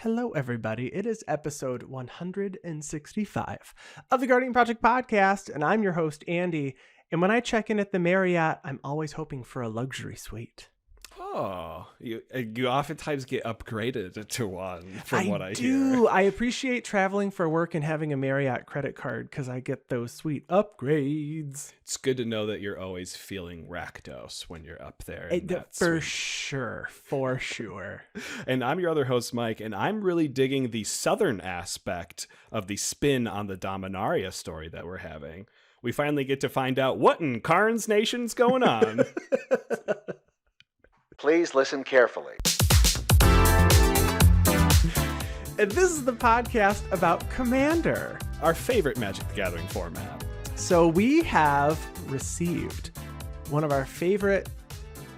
Hello, everybody. It is episode 165 of the Guardian Project podcast, and I'm your host, Andy. And when I check in at the Marriott, I'm always hoping for a luxury suite. Oh, you oftentimes get upgraded to one from what I do. hear. I appreciate traveling for work and having a Marriott credit card because I get those sweet upgrades. It's good to know that you're always feeling Rakdos when you're up there. For sure. And I'm your other host, Mike, and I'm really digging the southern aspect of the spin on the Dominaria story that we're having. We finally get to find out what in Karn's nation's going on. Please listen carefully. And this is the podcast about Commander, our favorite Magic the Gathering format. So we have received one of our favorite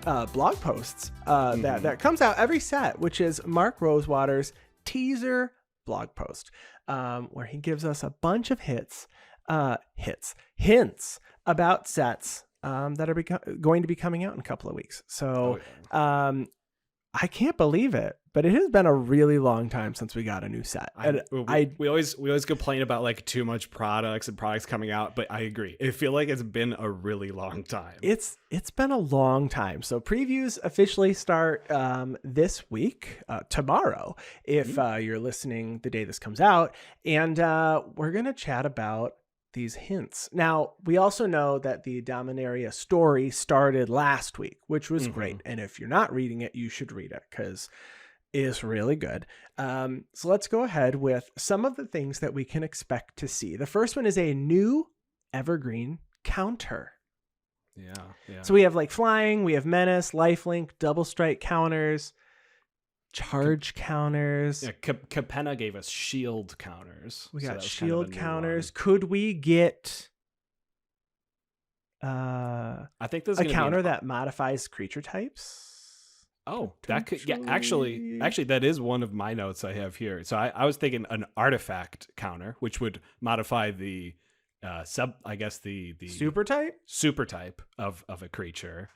blog posts that comes out every set, which is Mark Rosewater's teaser blog post, where he gives us a bunch of hints about sets that are going to be coming out in a couple of weeks. So I can't believe it, but it has been a really long time since we got a new set. We always complain about like too much products and products coming out, but I agree. I feel like it's been a really long time. It's been a long time. So previews officially start this week, tomorrow, if you're listening the day this comes out. And we're going to chat about these hints. Now, we also know that the Dominaria story started last week, which was great. And if you're not reading it, you should read it because it's really good. So let's go ahead with some of the things that we can expect to see. The first one is a new evergreen counter. Yeah. So we have like flying, we have menace, lifelink, double strike counters, charge counters. Yeah, Capenna gave us shield counters. We got shield counters. Could we get I think there's a counter that modifies creature types? Oh, that could, yeah, actually that is one of my notes I have here. So I was thinking an artifact counter, which would modify the the super type of a creature,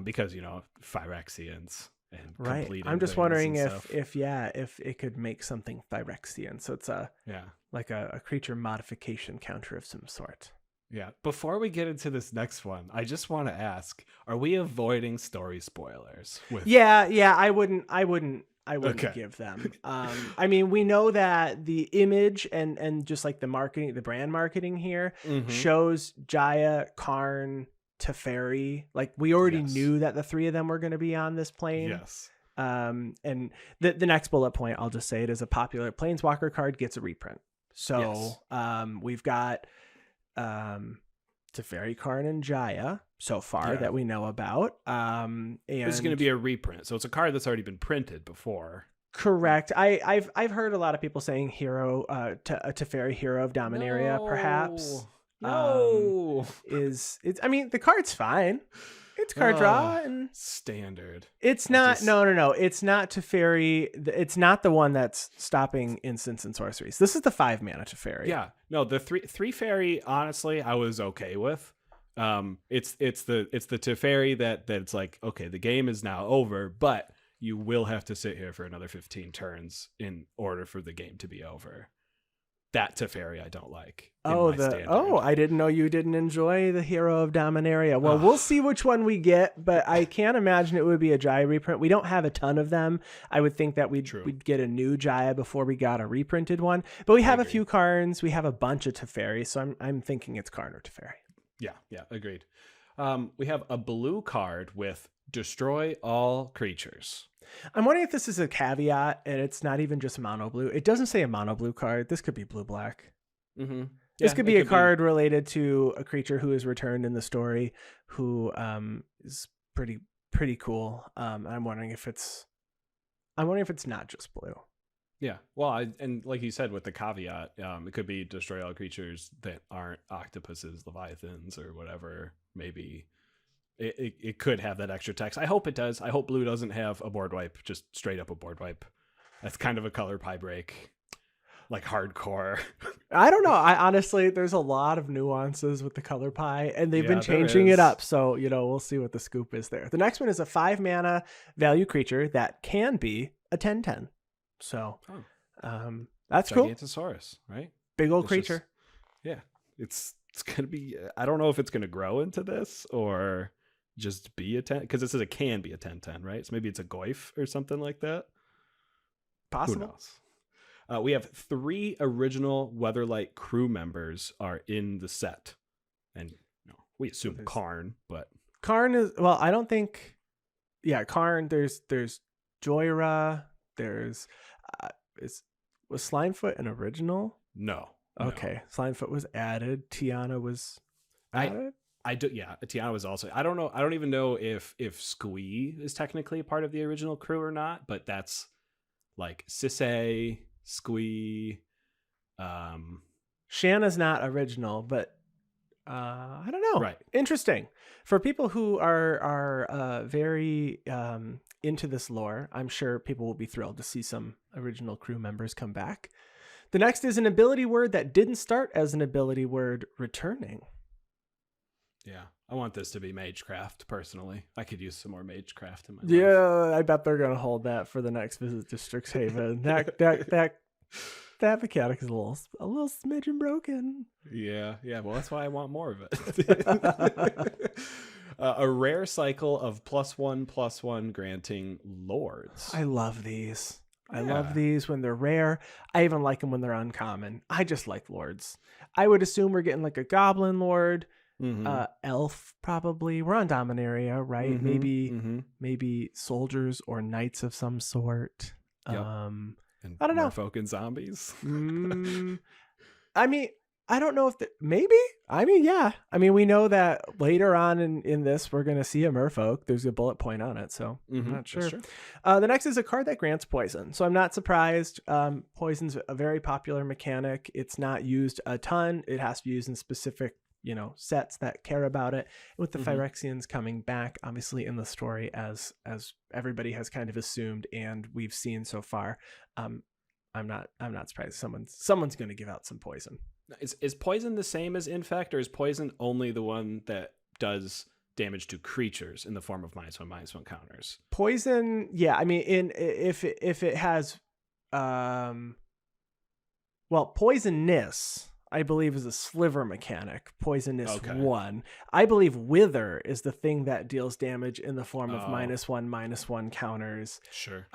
because Phyrexians and right. I'm just wondering if it could make something Phyrexian. So it's like a creature modification counter of some sort. Yeah. Before we get into this next one, I just want to ask: are we avoiding story spoilers? Yeah. I wouldn't Okay. give them. I mean, we know that the image and just like the marketing, the brand marketing here shows Jaya, Karn, Teferi. Like we already knew that the three of them were going to be on this plane. Yes. And the next bullet point, I'll just say it is a popular Planeswalker card gets a reprint. So we've got Teferi, Karn, and Jaya so far that we know about. And this is going to be a reprint, so it's a card that's already been printed before. Correct. I've heard a lot of people saying hero, Teferi, Hero of Dominaria, perhaps. No, I mean, the card's fine. It's card draw and standard. It's not. No. It's not Teferi. It's not the one that's stopping instants and sorceries. This is the 5-mana Teferi. Yeah. No, the three fairy. Honestly, I was okay with. It's the Teferi that's like, okay, the game is now over, but you will have to sit here for another 15 turns in order for the game to be over. That Teferi I don't like. I didn't know you didn't enjoy the Hero of Dominaria. Well, we'll see which one we get, but I can't imagine it would be a Jaya reprint. We don't have a ton of them. I would think that we'd get a new Jaya before we got a reprinted one. But we have a few Karns. We have a bunch of Teferi, so I'm thinking it's Karn or Teferi. Yeah, agreed. We have a blue card with destroy all creatures. I'm wondering if this is a caveat and it's not even just mono blue. It doesn't say a mono blue card. This could be blue black. This could be a card related to a creature who is returned in the story who is pretty cool. I'm wondering if it's not just blue. Yeah. Well, and like you said, with the caveat, it could be destroy all creatures that aren't octopuses, leviathans, or whatever. Maybe it could have that extra text. I hope it does. I hope blue doesn't have a board wipe, just straight up a board wipe. That's kind of a color pie break, like hardcore. I don't know. I honestly, there's a lot of nuances with the color pie, and they've been changing it up. So, we'll see what the scoop is there. The next one is a 5-mana value creature that can be a 10/10. So Oh. that's cool. Gigantosaurus, right? Big old It's creature. Yeah, it's gonna be. I don't know if it's gonna grow into this or just be a 10, because it can be a 10/10, right? So maybe it's a goif or something like that. Possible. Who knows? We have 3 original Weatherlight crew members are in the set, and we assume Karn, but Karn is, well, I don't think. Yeah, Karn. There's Joyra. There's was Slimefoot an original? no. Okay, Slimefoot was added. Tiana was added. I do. Yeah, Tiana was also. I don't know. I don't even know if Squee is technically part of the original crew or not. But that's like Sisay, Squee. Shanna's not original, but I don't know. Right. Interesting. For people who are very into this lore, I'm sure people will be thrilled to see some original crew members come back. The next is an ability word that didn't start as an ability word returning. Yeah, I want this to be Magecraft, personally. I could use some more Magecraft in my life. Yeah, I bet they're going to hold that for the next visit to Strixhaven. That mechanic is a little smidgen broken. Yeah. Well, that's why I want more of it. A rare cycle of +1/+1 granting lords. I love these. I love these when they're rare. I even like them when they're uncommon. I just like lords. I would assume we're getting like a goblin lord, elf probably. We're on Dominaria, right? Maybe soldiers or knights of some sort. Yep. And I don't know. Merfolk and zombies. I mean, I don't know if maybe. I mean, yeah. I mean, we know that later on in this, we're going to see a merfolk. There's a bullet point on it, so I'm not sure. The next is a card that grants poison. So I'm not surprised. Poison's a very popular mechanic. It's not used a ton. It has to be used in specific, sets that care about it. With the Phyrexians coming back, obviously in the story, as everybody has kind of assumed and we've seen so far, I'm not surprised. Someone's going to give out some poison. Is poison the same as infect, or is poison only the one that does damage to creatures in the form of -1/-1 counters? Poison, yeah. I mean, if it has, poisonous, I believe, is a sliver mechanic. Poisonous 1. I believe wither is the thing that deals damage in the form of -1/-1 counters. Sure.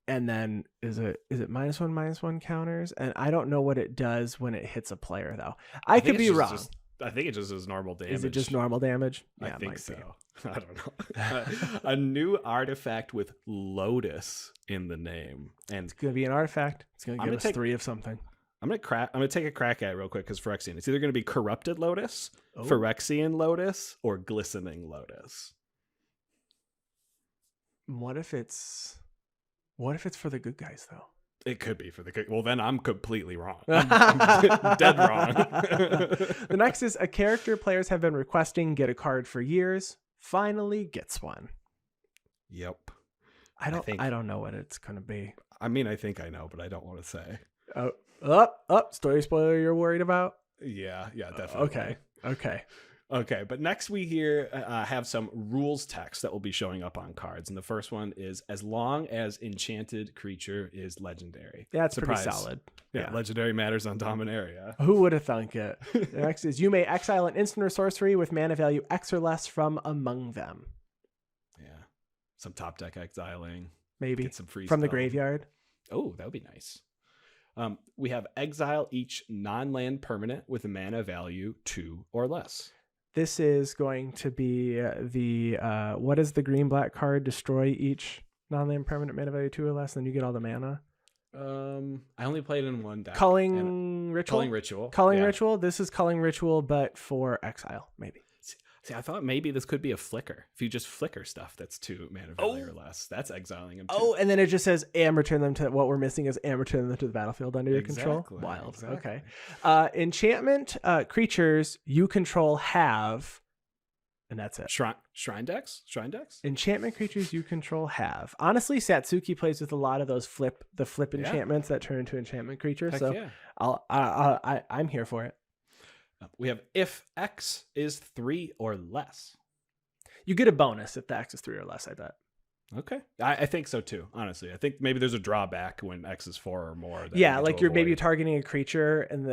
And then is it -1/-1 counters? And I don't know what it does when it hits a player, though. I could be wrong. I think it just is normal damage. Is it just normal damage? Yeah, I think so. I don't know. A new artifact with Lotus in the name, and it's gonna be an artifact. It's gonna give us 3 of something. I'm gonna take a crack at it real quick because Phyrexian. It's either gonna be Corrupted Lotus, Phyrexian Lotus, or Glistening Lotus. What if it's for the good guys, though? It could be for the good. Well, then I'm completely wrong. I'm dead wrong. The next is a character players have been requesting get a card for years. Finally gets one. Yep. I don't know what it's gonna be. I mean, I think I know, but I don't want to say. Story spoiler you're worried about? Yeah, definitely. Okay. But next we have some rules text that will be showing up on cards. And the first one is, as long as enchanted creature is legendary. Yeah, it's pretty solid. Yeah, legendary matters on Dominaria. Who would have thunk it? The next is, you may exile an instant or sorcery with mana value X or less from among them. Yeah. Some top deck exiling. Maybe. Get some free from the spell. graveyard. Oh, that would be nice. We have exile each non-land permanent with a mana value 2 or less. This is going to be what is the green-black card? Destroy each non-land permanent, mana value 2 or less, then you get all the mana. I only played in one deck. Culling Ritual? Culling Ritual. This is Culling Ritual, but for exile, maybe. See, I thought maybe this could be a flicker. If you just flicker stuff that's 2 mana value or less, that's exiling them too. Oh, and then it just says, and return them to, what we're missing is and return them to the battlefield under your control. Wild. Exactly. Okay. Enchantment creatures you control have, and that's it. Shrine decks? Enchantment creatures you control have. Honestly, Satsuki plays with a lot of those flip enchantments that turn into enchantment creatures. Heck so yeah. I'm here for it. We have if X is 3 or less. You get a bonus if the X is 3 or less, I bet. Okay. I think so too, honestly. I think maybe there's a drawback when X is 4 or more. That Yeah, you need like to you're maybe avoid. targeting a creature and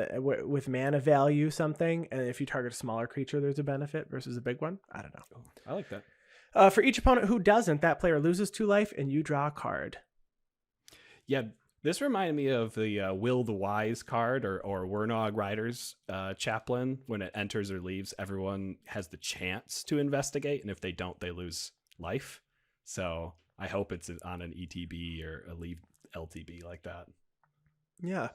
with mana value something, and if you target a smaller creature, there's a benefit versus a big one. I don't know. Oh, I like that. For each opponent who doesn't, that player loses 2 life, and you draw a card. Yeah, this reminded me of the Will the Wise card or Wernog Rider's chaplain. When it enters or leaves, everyone has the chance to investigate, and if they don't, they lose life. So I hope it's on an ETB or a leave LTB like that. Yeah.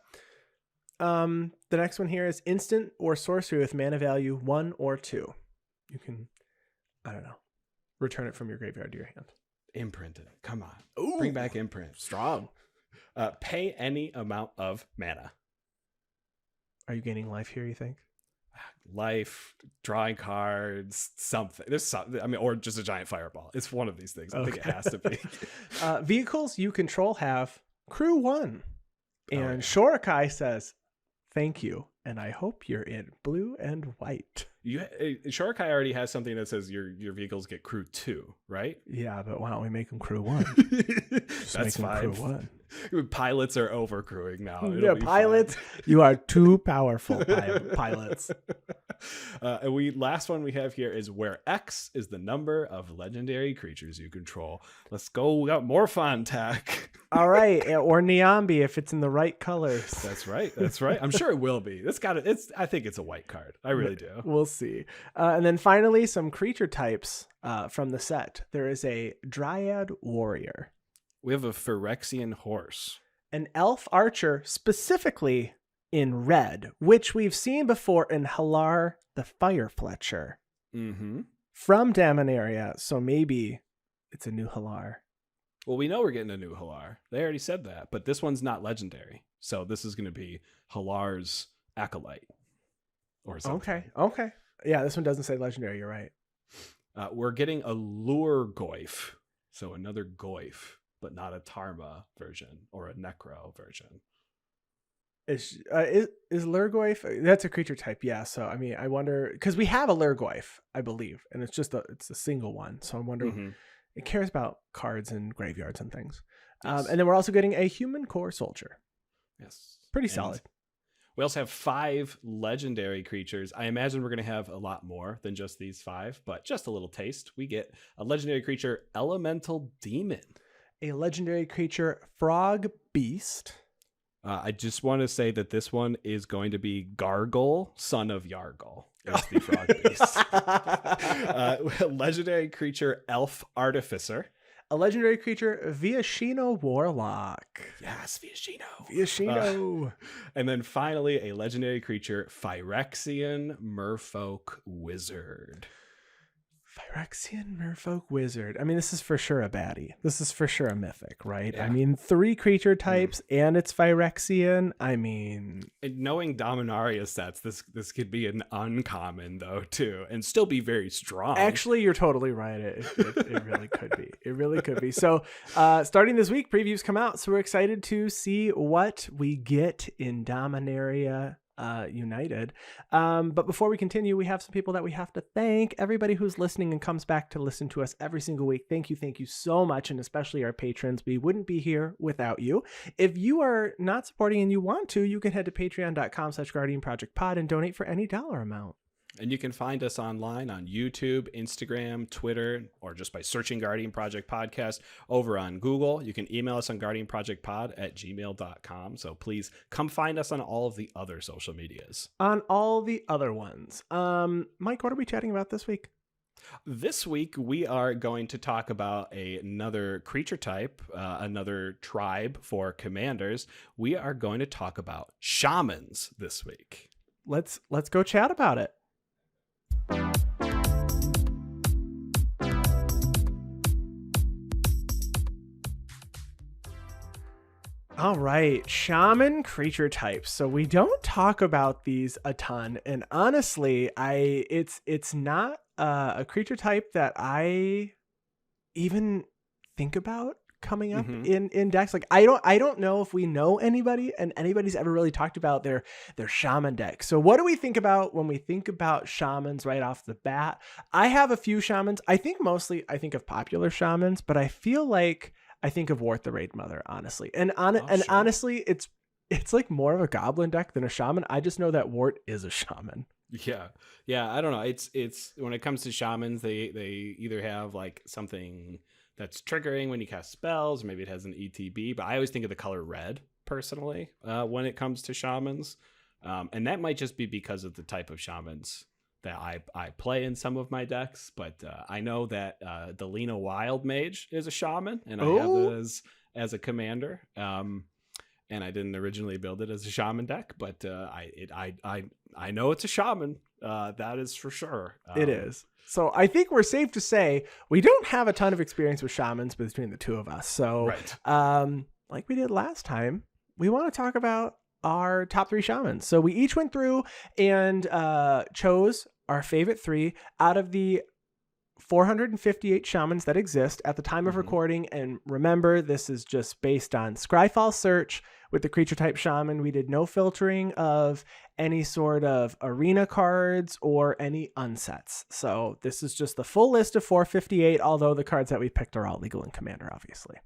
The next one here is instant or sorcery with mana value 1 or 2. You can, I don't know, return it from your graveyard to your hand. Imprint it. Come on. Ooh, Bring back imprint. strong. Pay any amount of mana. Are you gaining life here, you think? Life, drawing cards, something. There's something. I mean, or just a giant fireball. It's one of these things. I think it has to be. Vehicles you control have crew 1. And yeah. Shorakai says, thank you. And I hope you're in blue and white. Shorakai already has something that says your vehicles get crew 2, right? Yeah, but why don't we make them crew 1? That's fine. Crew 1. Pilots are over crewing now. Yeah, pilots, you are too powerful, pilots. And last one we have here is where X is the number of legendary creatures you control. Let's go. We got more fun tech. All right, or Niambi if it's in the right colors. That's right. That's right. I'm sure it will be. I think it's a white card. I really do. We'll see. And then finally, some creature types from the set. There is a Dryad Warrior. We have a Phyrexian horse. An elf archer, specifically in red, which we've seen before in Halar the Fire Fletcher. Mm-hmm. From Daminaria, so maybe it's a new Halar. Well, we know we're getting a new Halar. They already said that, but this one's not legendary. So this is going to be Halar's Acolyte or something. Okay. Yeah, this one doesn't say legendary. You're right. We're getting a Lure Goyf. So another Goyf, but not a Tarma version or a Necro version. Is Lurgoyf? That's a creature type, yeah. So I mean, I wonder because we have a Lurgoyf, I believe, and it's a single one. So I wonder it cares about cards and graveyards and things. Yes. And then we're also getting a Human Core Soldier. Yes, pretty solid. We also have 5 legendary creatures. I imagine we're going to have a lot more than just these 5, but just a little taste. We get a legendary creature, Elemental Demon. A legendary creature, Frog Beast. I just want to say that this one is going to be Gargle, son of Yargle. That's the Frog Beast. Legendary creature, Elf Artificer. A legendary creature, Viashino Warlock. Yes, Viashino. And then finally, a legendary creature, Phyrexian Merfolk Wizard. Phyrexian Merfolk Wizard. I mean, this is for sure a baddie. This is for sure a mythic, right? Yeah. I mean, 3 creature types and it's Phyrexian. I mean... And knowing Dominaria sets, this could be an uncommon, though, too, and still be very strong. Actually, you're totally right. It really could be. It really could be. So, starting this week, previews come out. So we're excited to see what we get in Dominaria United. But before we continue, we have some people that we have to thank. Everybody who's listening and comes back to listen to us every single week. Thank you so much, and especially our patrons. We wouldn't be here without you. If you are not supporting and you want to, you can head to patreon.com/guardianprojectpod and donate for any dollar amount. And you can find us online on YouTube, Instagram, Twitter, or just by searching Guardian Project Podcast over on Google. You can email us on guardianprojectpod@gmail.com. So please come find us on all of the other social medias. On all the other ones. Mike, what are we chatting about this week? This week, we are going to talk about another creature type, another tribe for commanders. We are going to talk about shamans this week. Let's go chat about it. All right, shaman creature types. So we don't talk about these a ton, and honestly, it's not a creature type that I even think about coming up in decks. Like I don't know if we know anybody and anybody's ever really talked about their shaman deck. So what do we think about when we think about shamans right off the bat? I have a few shamans. I think mostly I think of popular shamans, but I feel like I think of Wart the Raid Mother, honestly. And honestly, it's like more of a goblin deck than a shaman. I just know that Wart is a shaman. Yeah. I don't know. It's when it comes to shamans, they either have like something that's triggering when you cast spells, or maybe it has an ETB. But I always think of the color red personally when it comes to shamans, and that might just be because of the type of shamans that I play in some of my decks. But I know that the Lena Wild Mage is a shaman, and I have it as a commander. And I didn't originally build it as a shaman deck, but I know it's a shaman. That is for sure. It is. So I think we're safe to say we don't have a ton of experience with shamans between the two of us. So like we did last time, we want to talk about our top 3 shamans. So we each went through and chose our favorite 3 out of the 458 shamans that exist at the time of recording. And remember, this is just based on Scryfall search with the creature type shaman. We did no filtering of any sort of arena cards or any unsets. So this is just the full list of 458, although the cards that we picked are all legal in Commander, obviously.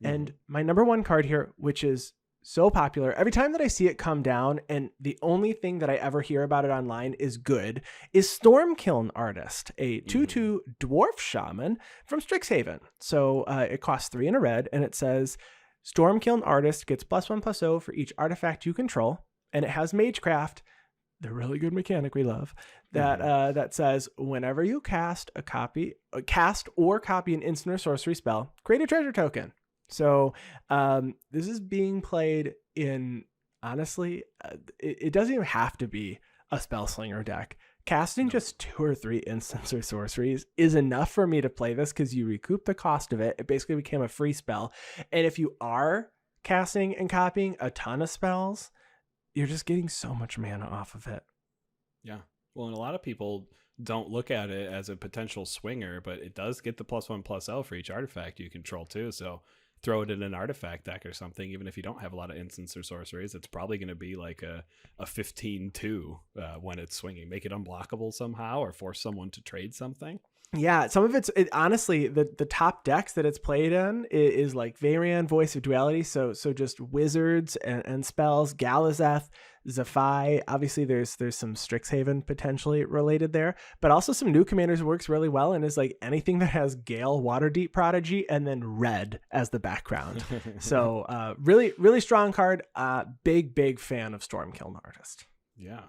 And my number 1 card here, which is so popular, every time that I see it come down, and the only thing that I ever hear about it online is good, is Storm Kiln Artist, a 2/2 dwarf shaman from Strixhaven. So it costs 3 and a red, and it says Storm Kiln Artist gets +1/+0 for each artifact you control, and it has Magecraft, the really good mechanic we love, that that says whenever you cast or copy an instant or sorcery spell, create a treasure token. So this is being played in, honestly, it doesn't even have to be a Spellslinger deck. Casting just 2 or 3 instants or sorceries is enough for me to play this, because you recoup the cost of it. It basically became a free spell. And if you are casting and copying a ton of spells, you're just getting so much mana off of it. Yeah. Well, and a lot of people don't look at it as a potential swinger, but it does get the +1/+L for each artifact you control too. So throw it in an artifact deck or something, even if you don't have a lot of instants or sorceries, it's probably going to be like a 15-2 when it's swinging. Make it unblockable somehow, or force someone to trade something. Yeah, some of honestly, the top decks that it's played in is like Varian, Voice of Duality, so just wizards and spells, Galazeth, Zephi. Obviously, there's some Strixhaven potentially related there, but also some new commanders works really well, and is like anything that has Gale, Waterdeep Prodigy, and then red as the background. So really, really strong card. Big fan of Storm Kiln Artist. Yeah.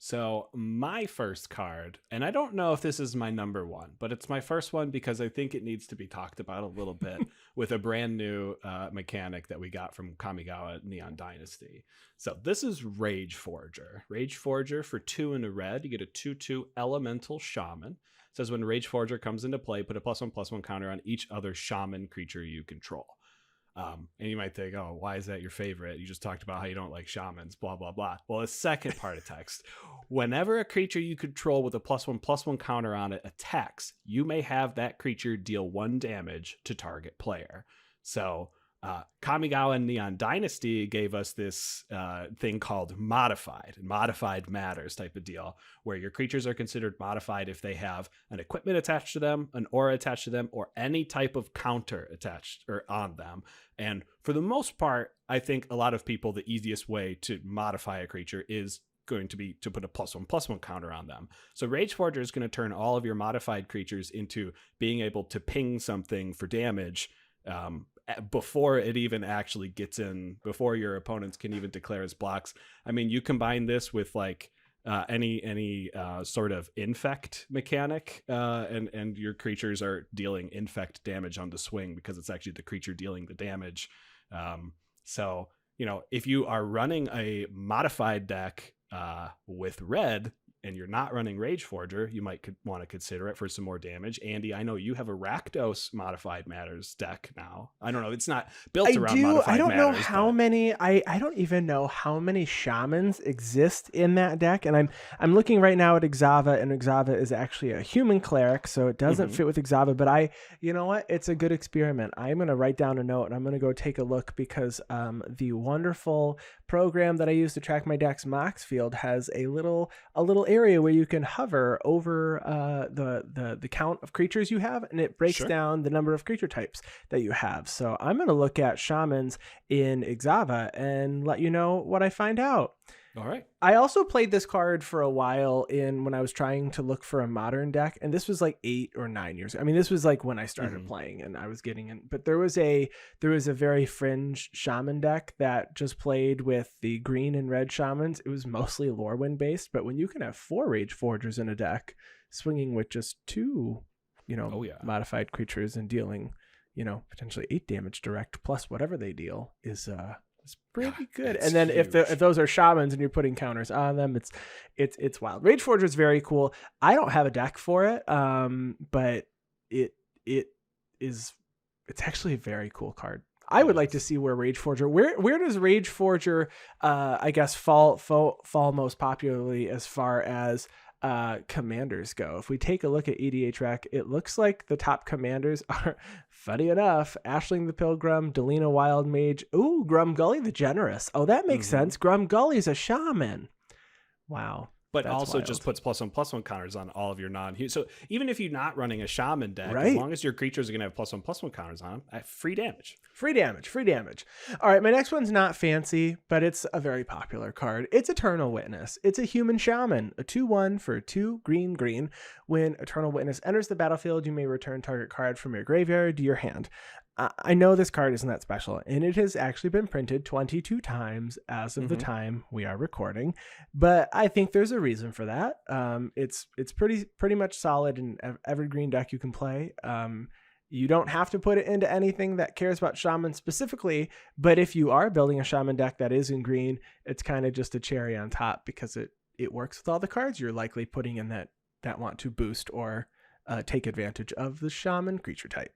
So my first card, and I don't know if this is my number 1, but it's my first one because I think it needs to be talked about a little bit with a brand new mechanic that we got from Kamigawa Neon Dynasty. So this is Rage Forger. Rage Forger for 2 and a red. You get a 2/2 elemental shaman. It says when Rage Forger comes into play, put a +1/+1 counter on each other shaman creature you control. And you might think, oh, why is that your favorite? You just talked about how you don't like shamans, blah, blah, blah. Well, the second part of text, whenever a creature you control with a +1/+1 counter on it attacks, you may have that creature deal 1 damage to target player. So Kamigawa Neon Dynasty gave us this thing called modified, and modified matters type of deal, where your creatures are considered modified if they have an equipment attached to them, an aura attached to them, or any type of counter attached or on them. And for the most part, I think a lot of people, the easiest way to modify a creature is going to be to put a +1/+1 counter on them. So Rage Forger is going to turn all of your modified creatures into being able to ping something for damage before it even actually gets in, before your opponents can even declare as blocks. I mean, you combine this with like any sort of infect mechanic, and your creatures are dealing infect damage on the swing, because it's actually the creature dealing the damage. So, you know, if you are running a modified deck with red, and you're not running Rage Forger, you might want to consider it for some more damage. Andy, I know you have a Rakdos Modified Matters deck now. I don't know. It's not built around Modified Matters. I don't know how many. I don't even know how many Shamans exist in that deck. And I'm looking right now at Ixava, and Ixava is actually a human cleric, so it doesn't fit with Ixava. But you know what? It's a good experiment. I'm going to write down a note, and I'm going to go take a look, because the wonderful program that I use to track my decks, Moxfield, has a little area where you can hover over the count of creatures you have, and it breaks down the number of creature types that you have. So I'm going to look at Shamans in Ixava and let you know what I find out. All right. I also played this card for a while when I was trying to look for a modern deck, and this was like 8 or 9 years ago. I mean, this was like when I started playing, and I was getting in. But there was a very fringe shaman deck that just played with the green and red shamans. It was mostly Lorewind based, but when you can have 4 Rage Forgers in a deck, swinging with just 2, modified creatures and dealing, potentially 8 damage direct plus whatever they deal is pretty good. And then if those are shamans and you're putting counters on them, it's wild. Rage Forger is very cool. I don't have a deck for it, but it's actually a very cool card. I would like to see where Rage Forger, where does Rage Forger I guess fall most popularly as far as commanders go. If we take a look at EDH Rec, it looks like the top commanders are, funny enough, Ashling the Pilgrim, Delina Wild Mage, Grumgully the Generous. Oh, that makes sense. Grumgully's a shaman. Wow. But also just puts +1/+1 counters on all of your so even if you're not running a shaman deck, right, as long as your creatures are going to have +1/+1 counters on them, free damage. Free damage. All right, my next one's not fancy, but it's a very popular card. It's Eternal Witness. It's a human shaman, a 2/1 for 2 green. When Eternal Witness enters the battlefield, you may return target card from your graveyard to your hand. I know this card isn't that special, and it has actually been printed 22 times as of the time we are recording, but I think there's a reason for that. It's pretty much solid in every green deck you can play. You don't have to put it into anything that cares about Shaman specifically, but if you are building a Shaman deck that is in green, it's kind of just a cherry on top, because it works with all the cards you're likely putting in that want to boost or take advantage of the Shaman creature type.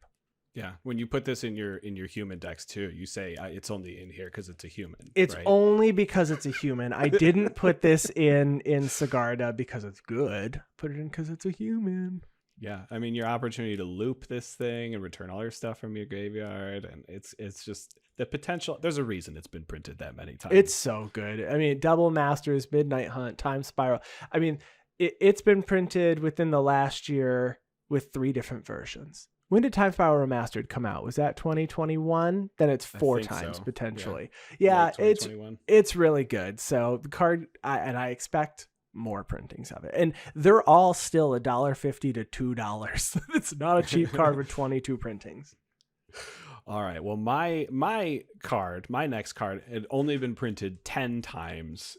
Yeah, when you put this in your human decks too, you say it's only in here because it's a human. It's right? only because it's a human. I didn't put this in Sigarda because it's good. Put it in because it's a human. Yeah, I mean, your opportunity to loop this thing and return all your stuff from your graveyard, and it's just the potential. There's a reason it's been printed that many times. It's so good. I mean, Double Masters, Midnight Hunt, Time Spiral. I mean, it's been printed within the last year with 3 different versions. When did Time Spiral Remastered come out? Was that 2021? Then it's 4 times so. Potentially. Yeah, it's really good. So the card, I expect more printings of it, and they're all still $1.50 to $2. It's not a cheap card with 22 printings. All right. Well, my next card had only been printed 10 times,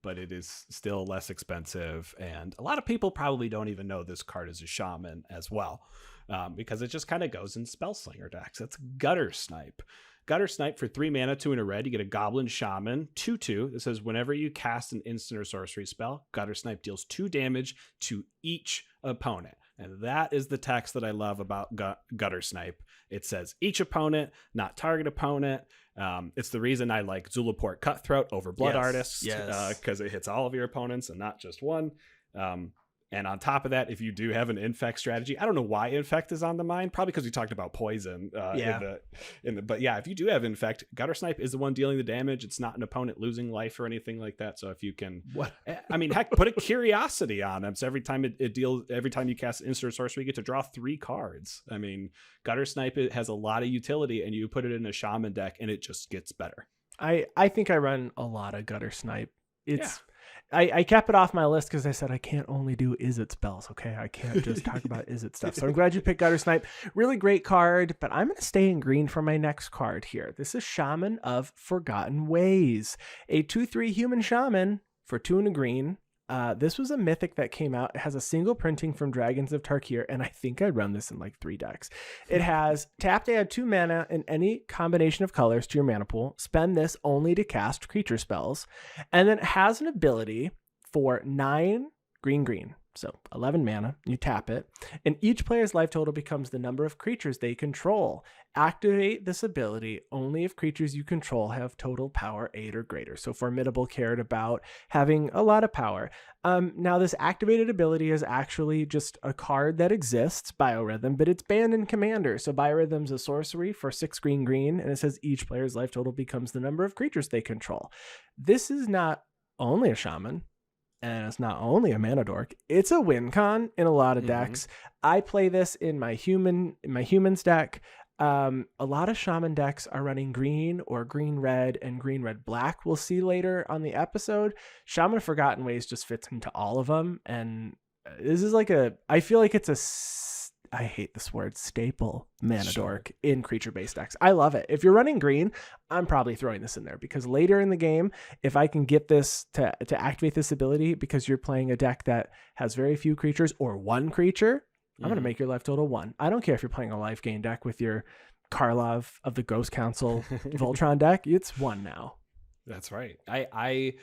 but it is still less expensive, and a lot of people probably don't even know this card is a shaman as well. Because it just kind of goes in Spellslinger decks. That's Gutter Snipe. Gutter Snipe for 3 mana, 2 and a red. You get a Goblin Shaman, 2/2. That says whenever you cast an instant or sorcery spell, Gutter Snipe deals 2 damage to each opponent. And that is the text that I love about Gutter Snipe. It says each opponent, not target opponent. It's the reason I like Zulaport Cutthroat over Blood Artist, because it hits all of your opponents and not just one. And on top of that, if you do have an infect strategy, I don't know why infect is on the mind. Probably because we talked about poison. But yeah, if you do have infect, Gutter Snipe is the one dealing the damage. It's not an opponent losing life or anything like that. So if you can, heck, put a curiosity on them. So every time every time you cast instant sorcery, you get to draw 3 cards. I mean, Gutter Snipe has a lot of utility, and you put it in a shaman deck, and it just gets better. I think I run a lot of Gutter Snipe. I kept it off my list because I said I can't only do Izzet spells, okay? I can't just talk about Izzet stuff. So I'm glad you picked Gutter Snipe. Really great card, but I'm going to stay in green for my next card here. This is Shaman of Forgotten Ways. A 2/3 human shaman for 2 and a green. This was a mythic that came out. It has a single printing from Dragons of Tarkir, and I think I run this in like 3 decks. It has tap to add 2 mana in any combination of colors to your mana pool. Spend this only to cast creature spells. And then it has an ability for 9 green. So 11 mana, you tap it, and each player's life total becomes the number of creatures they control. Activate this ability only if creatures you control have total power 8 or greater. So Formidable cared about having a lot of power. Now this activated ability is actually just a card that exists, Biorhythm, but it's banned in Commander. So Biorhythm's a sorcery for 6 green, and it says each player's life total becomes the number of creatures they control. This is not only a shaman, and it's not only a mana dork, it's a win con in a lot of decks. I play this in my humans deck. A lot of shaman decks are running green or green red and green red black. We'll see later on the episode. Shaman of Forgotten Ways just fits into all of them, and this is like I feel like it's I hate this word, staple mana dork in creature-based decks. I love it. If you're running green, I'm probably throwing this in there because later in the game, if I can get this to activate this ability because you're playing a deck that has very few creatures or one creature, I'm going to make your life total 1. I don't care if you're playing a life gain deck with your Karlov of the Ghost Council Voltron deck. It's 1 now. That's right. I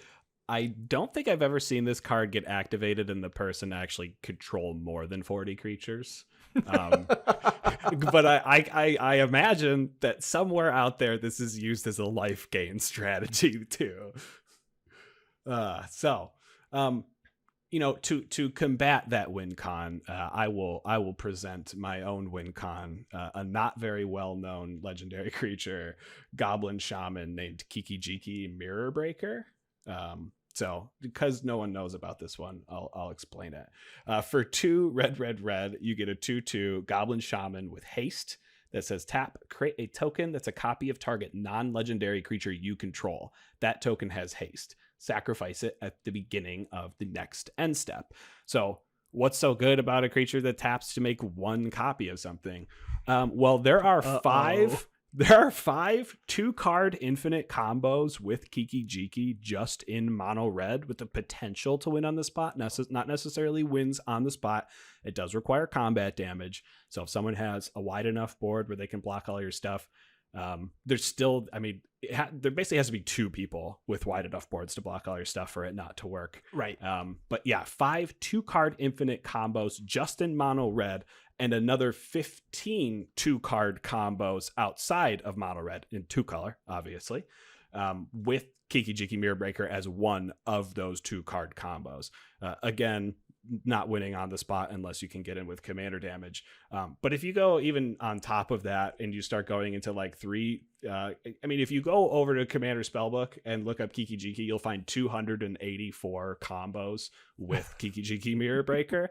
don't think I've ever seen this card get activated and the person actually control more than 40 creatures. But I imagine that somewhere out there this is used as a life gain strategy too. To combat that win con, I will present my own win con, a not very well known legendary creature, Goblin Shaman named Kiki-Jiki Mirror Breaker. So because no one knows about this one, I'll explain it. For 2 red, you get a 2/2 Goblin Shaman with haste that says tap, create a token that's a copy of target non-legendary creature you control. That token has haste. Sacrifice it at the beginning of the next end step. So what's so good about a creature that taps to make 1 copy of something? Well, there are 5 2-card infinite combos with Kiki-Jiki just in mono red with the potential to win on the spot. Not necessarily wins on the spot. It does require combat damage. So if someone has a wide enough board where they can block all your stuff, there's still, there basically has to be 2 people with wide enough boards to block all your stuff for it not to work. Right. But yeah, 5 2-card infinite combos just in mono red, and another 15 2-card combos outside of mono red in 2-color, obviously, with Kiki-Jiki Mirror Breaker as one of those 2-card combos. Again, not winning on the spot unless you can get in with commander damage. But if you go even on top of that and you start going into like 3, if you go over to Commander Spellbook and look up Kiki-Jiki, you'll find 284 combos with Kiki-Jiki Mirror Breaker.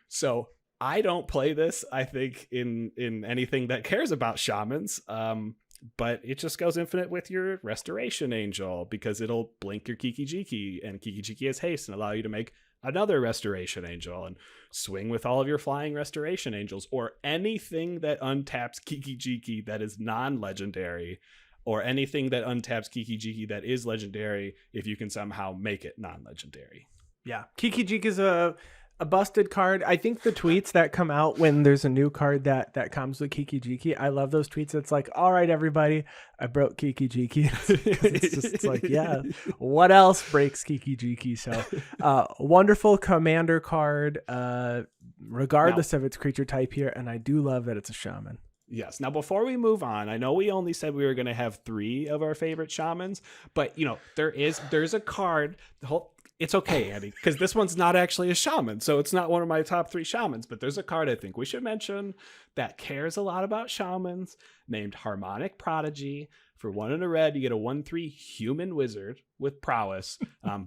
So I don't play this, I think, in anything that cares about shamans. But it just goes infinite with your Restoration Angel because it'll blink your Kiki-Jiki, and Kiki-Jiki has haste and allow you to make another Restoration Angel and swing with all of your flying Restoration Angels, or anything that untaps Kiki-Jiki that is non-legendary, or anything that untaps Kiki-Jiki that is legendary if you can somehow make it non-legendary. Yeah, Kiki-Jiki is a busted card. I think the tweets that come out when there's a new card that comes with Kiki-Jiki, I love those tweets. It's like, all right, everybody, I broke Kiki-Jiki. It's like, yeah, what else breaks Kiki-Jiki? So wonderful commander card, regardless of its creature type here. And I do love that it's a shaman. Yes. Now, before we move on, I know we only said we were going to have 3 of our favorite shamans, but there's a card. It's okay, Andy, because this one's not actually a shaman, so it's not one of my top 3 shamans, but there's a card I think we should mention that cares a lot about shamans named Harmonic Prodigy. For 1 and a red, you get a 1/3 human wizard with prowess,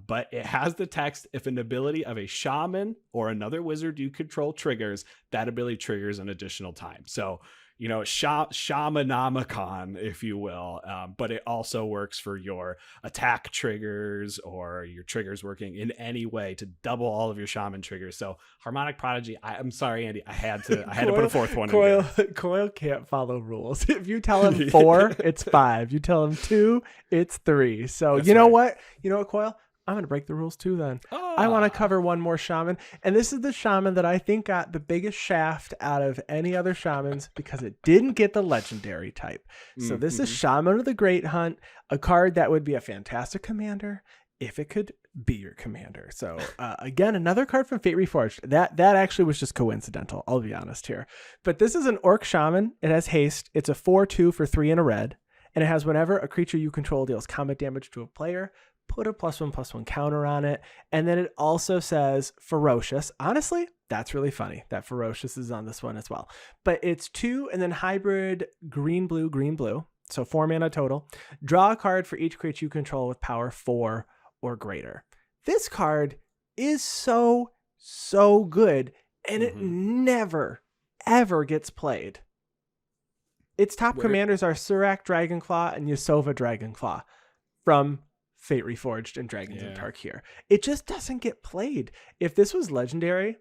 but it has the text, if an ability of a shaman or another wizard you control triggers, that ability triggers an additional time. So, Shamanomicon, if you will, but it also works for your attack triggers or your triggers working in any way to double all of your shaman triggers. So Harmonic Prodigy, I'm sorry, Andy, I had to put a 4th one in there. Coil can't follow rules. If you tell him 4, it's 5. You tell him 2, it's 3. So That's right. What? You know what, Coil? I'm going to break the rules too then. I want to cover one more shaman. And this is the shaman that I think got the biggest shaft out of any other shamans because it didn't get the legendary type. So this is Shaman of the Great Hunt, a card that would be a fantastic commander if it could be your commander. So again, another card from Fate Reforged. That actually was just coincidental, I'll be honest here. But this is an Orc Shaman. It has haste. It's a 4/2 for 3 and a red. And it has whenever a creature you control deals combat damage to a player, put a +1/+1 counter on it. And then it also says ferocious. Honestly, that's really funny that ferocious is on this one as well. But it's 2 and then hybrid green, blue. So 4 mana total. Draw a card for each creature you control with power 4 or greater. This card is so good, and it never, ever gets played. Its top commanders are Surak Dragonclaw and Yasova Dragonclaw from Fate Reforged and Dragons of Tarkir. It just doesn't get played. If this was legendary,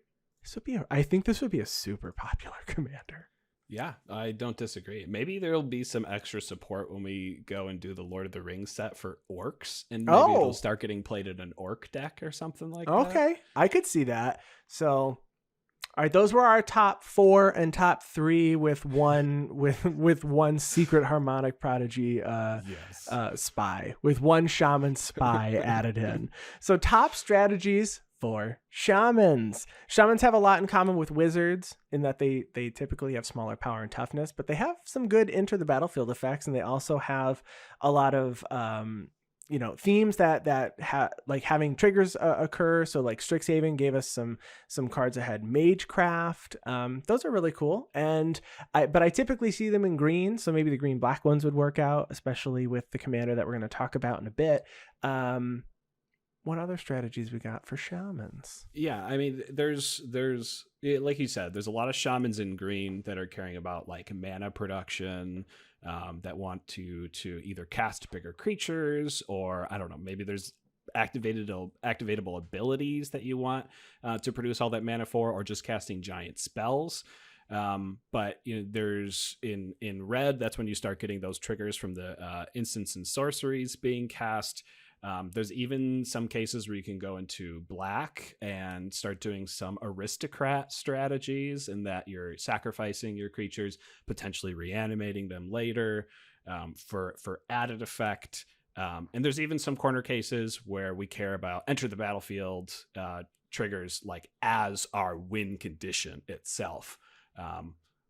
I think this would be a super popular commander. Yeah, I don't disagree. Maybe there'll be some extra support when we go and do the Lord of the Rings set for orcs, and maybe it'll start getting played in an orc deck or something like that. Okay, I could see that. So, all right, those were our top 4 and top 3 with one secret harmonic prodigy spy, with one shaman spy added in. So top strategies for shamans. Shamans have a lot in common with wizards in that they typically have smaller power and toughness, but they have some good enter the battlefield effects, and they also have a lot of themes that like having triggers occur. So like Strixhaven gave us some cards that had Magecraft. Those are really cool, but I typically see them in green, so maybe the green black ones would work out, especially with the commander that we're going to talk about in a bit. What other strategies we got for shamans? Yeah, I mean, there's like you said, there's a lot of shamans in green that are caring about like mana production, that want to either cast bigger creatures, or I don't know, maybe there's activatable abilities that you want to produce all that mana for, or just casting giant spells. But there's in red, that's when you start getting those triggers from the instants and sorceries being cast. There's even some cases where you can go into black and start doing some aristocrat strategies, in that you're sacrificing your creatures, potentially reanimating them later for added effect. And there's even some corner cases where we care about enter the battlefield triggers, like as our win condition itself.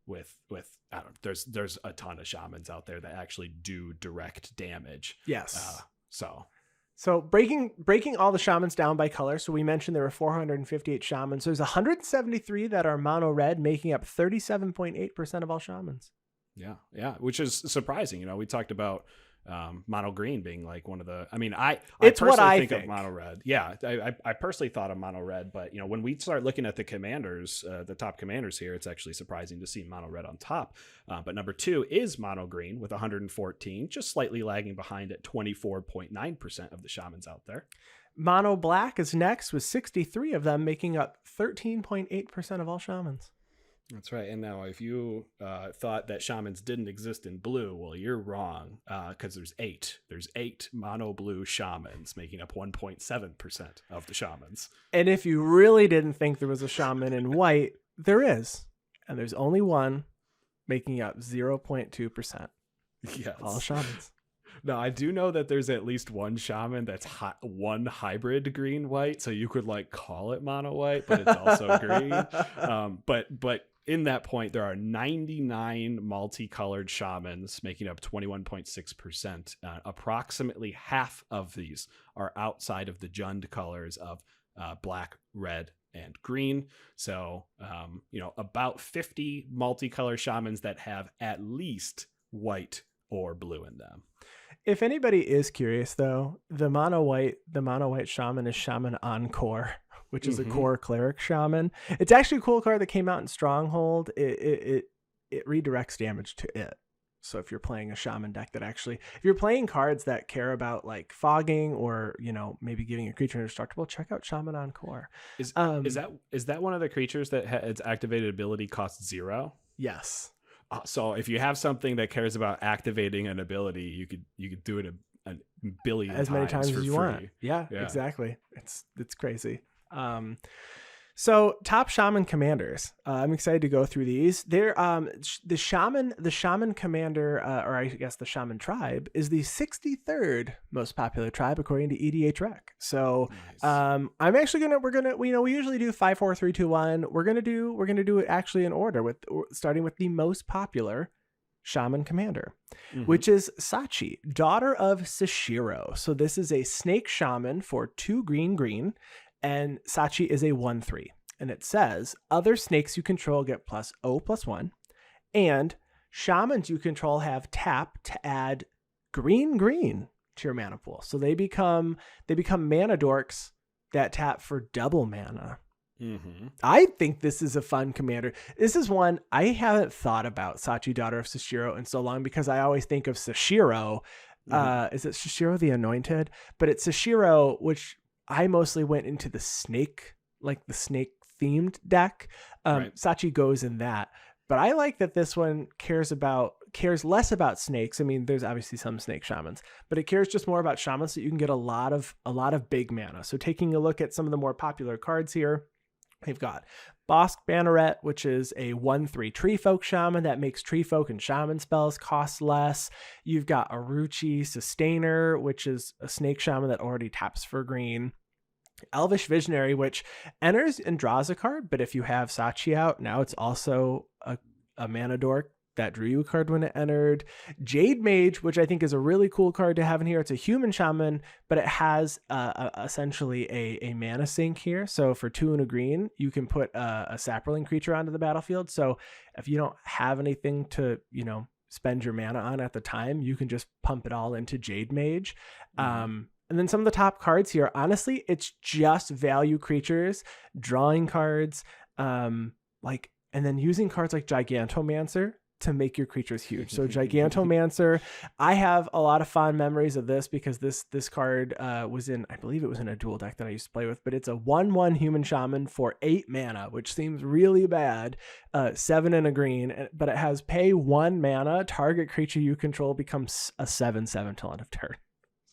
With I don't know, there's a ton of shamans out there that actually do direct damage. Yes. So breaking all the shamans down by color. So we mentioned there were 458 shamans. There's 173 that are mono red, making up 37.8% of all shamans. Yeah, which is surprising. We talked about mono green being like one of the. I mean, I think of mono red. Yeah, I personally thought of mono red, but when we start looking at the commanders, the top commanders here, it's actually surprising to see mono red on top. But number 2 is mono green with 114, just slightly lagging behind at 24.9% of the shamans out there. Mono black is next with 63 of them, making up 13.8% of all shamans. That's right. And now if you thought that shamans didn't exist in blue, well, you're wrong, because there's 8. There's 8 mono blue shamans, making up 1.7% of the shamans. And if you really didn't think there was a shaman in white, there is. And there's only one, making up 0.2%. Yes. All shamans. Now, I do know that there's at least one shaman that's one hybrid green-white, so you could like call it mono-white, but it's also green. But in that point, there are 99 multicolored shamans, making up 21.6%. Approximately half of these are outside of the Jund colors of black, red, and green. So, about 50 multicolor shamans that have at least white or blue in them. If anybody is curious, though, the mono white shaman is Shaman Encore, which is a core cleric shaman. It's actually a cool card that came out in Stronghold. It redirects damage to it. So if you're playing a shaman deck if you're playing cards that care about like fogging or maybe giving your creature indestructible, check out Shaman Encore. Is that one of the creatures that its activated ability costs 0? Yes. So if you have something that cares about activating an ability, you could do it a billion as many times as you free. want. Yeah, exactly. It's crazy. So top Shaman Commanders. I'm excited to go through these. They're the Shaman Commander, or I guess the Shaman tribe, is the 63rd most popular tribe according to EDH Rec. So Nice. I'm actually we usually do 5, 4, 3, 2, 1. We're gonna do it actually in order with starting with the most popular Shaman Commander, which is Sachi, daughter of Sashiro. So this is a snake shaman for 2 green, and Sachi is a 1/3. And it says other snakes you control get +0/+1, and shamans you control have tap to add green to your mana pool. So they become mana dorks that tap for double mana. I think this is a fun commander. This is one I haven't thought about, Sachi, daughter of Sashiro, in so long, because I always think of Sashiro. Is it Sashiro the Anointed? But it's Sashiro, which I mostly went into the snake themed deck. Right. Sachi goes in that. But I like that this one cares less about snakes. I mean, there's obviously some snake shamans, but it cares just more about shamans, so you can get a lot of big mana. So taking a look at some of the more popular cards here, we've got Bosk Banneret, which is a 1/3 tree folk shaman that makes tree folk and shaman spells cost less. You've got Aruchi Sustainer, which is a snake shaman that already taps for green. Elvish Visionary, which enters and draws a card, but if you have Sachi out, now it's also a mana dork that drew you a card when it entered. Jade Mage, which I think is a really cool card to have in here. It's a human shaman, but it has essentially a mana sink here. So for 2 and a green, you can put a sapperling creature onto the battlefield. So if you don't have anything to, spend your mana on at the time, you can just pump it all into Jade Mage. And then some of the top cards here, honestly, it's just value creatures, drawing cards, and then using cards like Gigantomancer to make your creatures huge. So Gigantomancer, I have a lot of fond memories of this because this card was in, I believe it was in a dual deck that I used to play with, but it's a 1/1 human shaman for 8 mana, which seems really bad. 7 and a green, but it has pay 1 mana, target creature you control becomes a 7/7 till end of turn.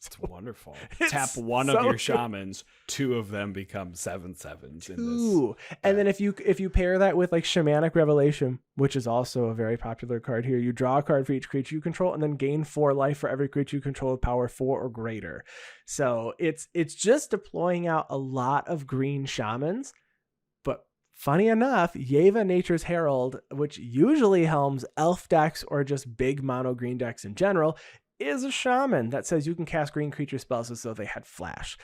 It's wonderful. Tap one of your shamans, 2 of them become 7/7s in this. And then if you pair that with like Shamanic Revelation, which is also a very popular card here, you draw a card for each creature you control and then gain 4 life for every creature you control with power 4 or greater. So it's just deploying out a lot of green shamans. But funny enough, Yeva Nature's Herald, which usually helms elf decks or just big mono green decks in general, is a shaman that says you can cast green creature spells as though they had flash.